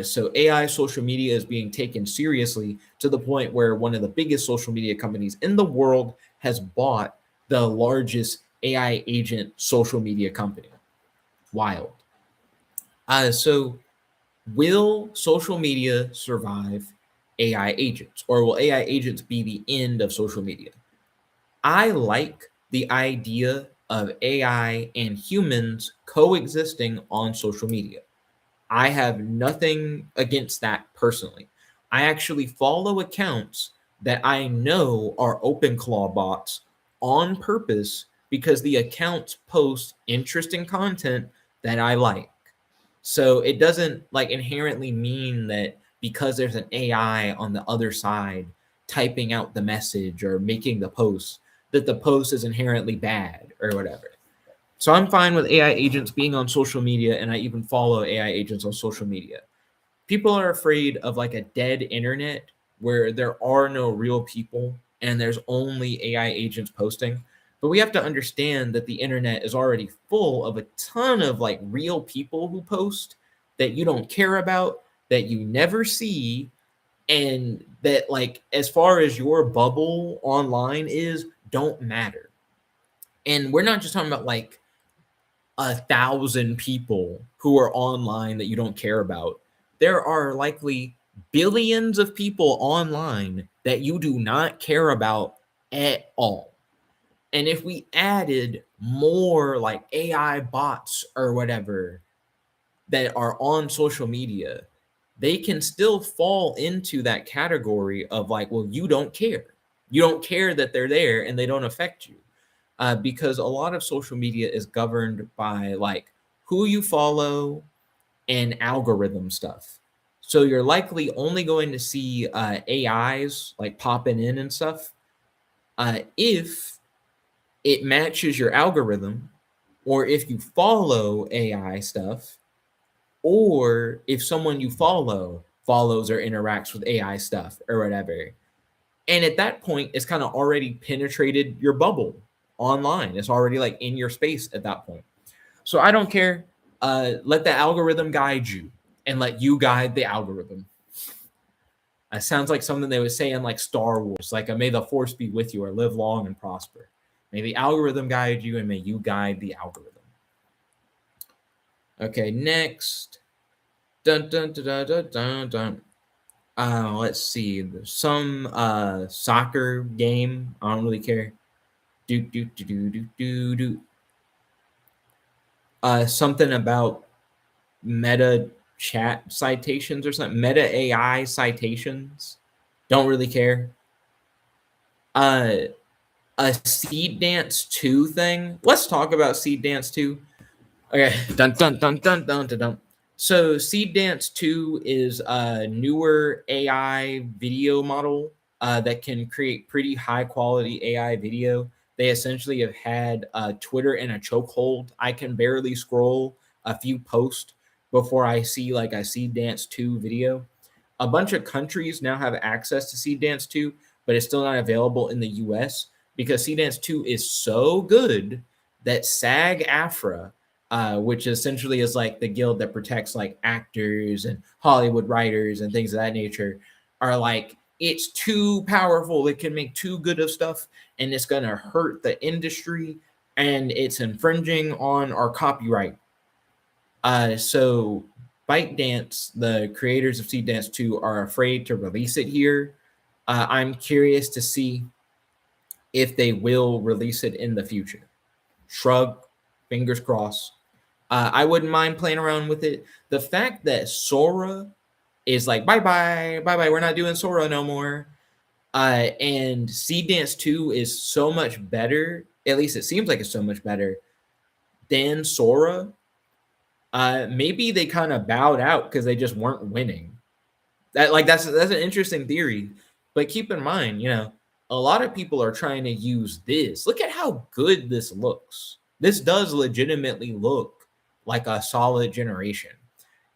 So AI social media is being taken seriously to the point where one of the biggest social media companies in the world has bought the largest AI agent social media company. Wild. So will social media survive AI agents, or will AI agents be the end of social media? I like the idea of AI and humans coexisting on social media. I have nothing against that personally. I actually follow accounts that I know are OpenClaw bots on purpose because the accounts post interesting content that I like. So it doesn't like inherently mean that because there's an AI on the other side typing out the message or making the post, that the post is inherently bad or whatever. So I'm fine with AI agents being on social media, and I even follow AI agents on social media. People are afraid of like a dead internet where there are no real people and there's only AI agents posting. But we have to understand that the internet is already full of a ton of like real people who post that you don't care about, that you never see, and that like as far as your bubble online is, don't matter. And we're not just talking about like 1,000 people who are online that you don't care about. There are likely billions of people online that you do not care about at all. And if we added more like AI bots or whatever that are on social media, they can still fall into that category of like, well, you don't care. You don't care that they're there and they don't affect you. Because a lot of social media is governed by like who you follow, and algorithm stuff. So you're likely only going to see AIs like popping in and stuff if it matches your algorithm, or if you follow AI stuff, or if someone you follow follows or interacts with AI stuff or whatever. And at that point, it's kind of already penetrated your bubble online. It's already like in your space at that point. So I don't care. Let the algorithm guide you and let you guide the algorithm. It sounds like something they would say in like Star Wars, like may the force be with you or live long and prosper. May the algorithm guide you and may you guide the algorithm. Okay, next. Dun dun dun dun dun dun dun. Let's see. There's some soccer game. I don't really care. Do do do do do do do. Something about meta chat citations or something. Meta AI citations. Don't really care. A Seed Dance 2 thing. Let's talk about Seed Dance 2. Okay. Dun dun dun dun dun dun dun. So Seed Dance 2 is a newer AI video model that can create pretty high quality AI video. They essentially have had Twitter in a chokehold. I can barely scroll a few posts before I see like a Seed Dance 2 video. A bunch of countries now have access to Seed Dance 2, but it's still not available in the US because Seed Dance 2 is so good that SAG-AFTRA, which essentially is like the guild that protects like actors and Hollywood writers and things of that nature, are like, it's too powerful. It can make too good of stuff and it's going to hurt the industry and it's infringing on our copyright. So ByteDance, the creators of Seed Dance 2, are afraid to release it here. I'm curious to see if they will release it in the future. Shrug, fingers crossed. I wouldn't mind playing around with it. The fact that Sora is like, bye-bye, we're not doing Sora no more. And Seed Dance 2 is so much better, at least it seems like it's so much better, than Sora. Maybe they kind of bowed out because they just weren't winning. That's an interesting theory. But keep in mind, a lot of people are trying to use this. Look at how good this looks. This does legitimately look like a solid generation.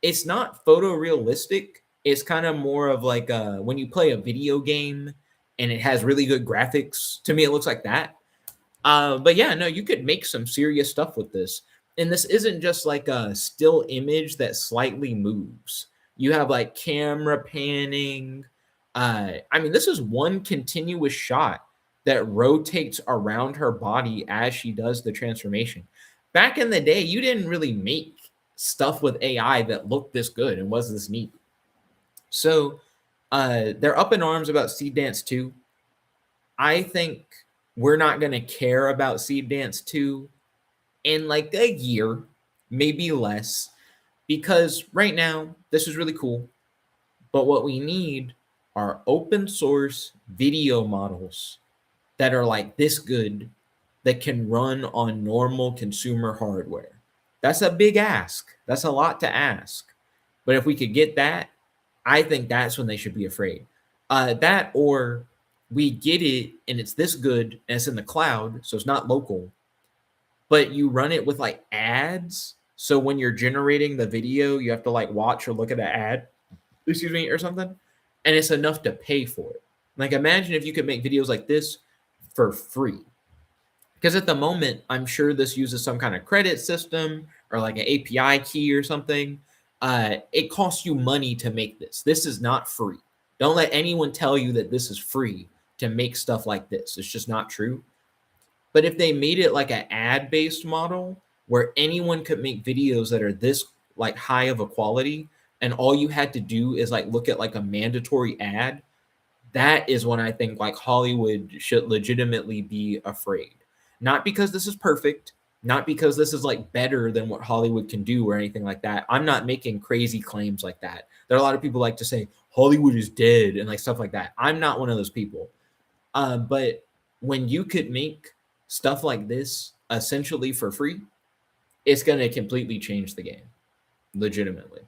It's not photorealistic. It's kind of more of like when you play a video game and it has really good graphics. To me, it looks like that. But yeah, no, you could make some serious stuff with this. And this isn't just like a still image that slightly moves. You have like camera panning. This is one continuous shot that rotates around her body as she does the transformation. Back in the day, you didn't really make stuff with AI that looked this good and was this neat. So they're up in arms about Seed Dance 2. I think we're not going to care about Seed Dance 2 in like a year, maybe less, because right now this is really cool. But what we need are open source video models that are like this good that can run on normal consumer hardware. That's a big ask. That's a lot to ask. But if we could get that, I think that's when they should be afraid. That, or we get it and it's this good and it's in the cloud, so it's not local, but you run it with like ads. So when you're generating the video, you have to like watch or look at an ad, or something, and it's enough to pay for it. Like imagine if you could make videos like this for free. Because at the moment, I'm sure this uses some kind of credit system or like an API key or something. It costs you money to make this. This is not free. Don't let anyone tell you that this is free to make stuff like this. It's just not true. But if they made it like an ad-based model where anyone could make videos that are this like high of a quality, and all you had to do is like look at like a mandatory ad, that is when I think like Hollywood should legitimately be afraid. Not because this is perfect, not because this is like better than what Hollywood can do or anything like that. I'm not making crazy claims like that. There are a lot of people like to say Hollywood is dead and like stuff like that. I'm not one of those people. But when you could make stuff like this essentially for free, it's going to completely change the game. legitimately.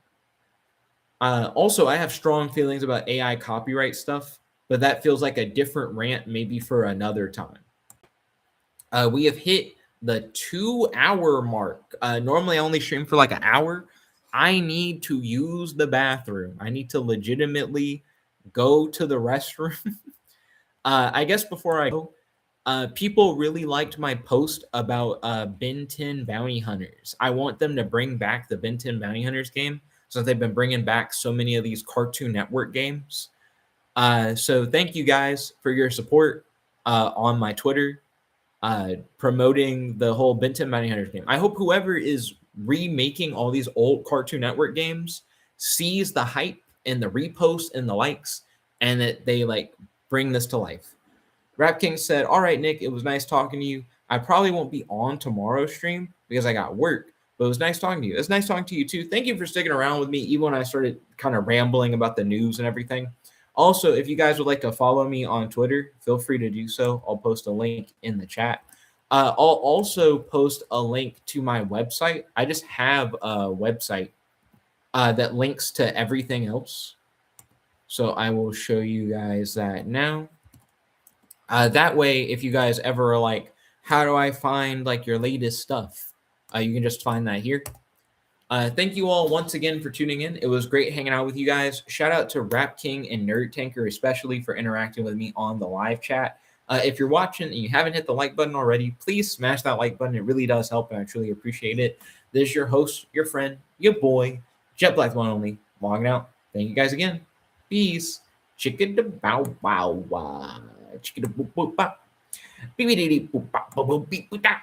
Also, I have strong feelings about AI copyright stuff, but that feels like a different rant, maybe for another time. We have hit the 2-hour mark. Normally, I only stream for like an hour. I need to use the bathroom. I need to legitimately go to the restroom. I guess before I go, people really liked my post about Ben 10 Bounty Hunters. I want them to bring back the Ben 10 Bounty Hunters game, since they've been bringing back so many of these Cartoon Network games. So thank you guys for your support on my Twitter, promoting the whole Ben 10 Bounty Hunters game. I hope whoever is remaking all these old Cartoon Network games sees the hype and the reposts and the likes, and that they like bring this to life. Rap King said, "All right, Nick, it was nice talking to you. I probably won't be on tomorrow's stream because I got work, but it was nice talking to you." It's nice talking to you too. Thank you for sticking around with me, even when I started kind of rambling about the news and everything. Also, if you guys would like to follow me on Twitter, feel free to do so. I'll post a link in the chat. I'll also post a link to my website. I just have a website that links to everything else. So I will show you guys that now. That way, if you guys ever are like, how do I find like your latest stuff? You can just find that here. Thank you all once again for tuning in. It was great hanging out with you guys. Shout out to Rap King and Nerd Tanker, especially for interacting with me on the live chat. If you're watching and you haven't hit the like button already, please smash that like button. It really does help, and I truly appreciate it. This is your host, your friend, your boy, Jet Black One Only, logging out. Thank you guys again. Peace. Chicken da bow wow wow. Chicken da boop boop bop. Beep beep beep boop bop boop beep boop bop.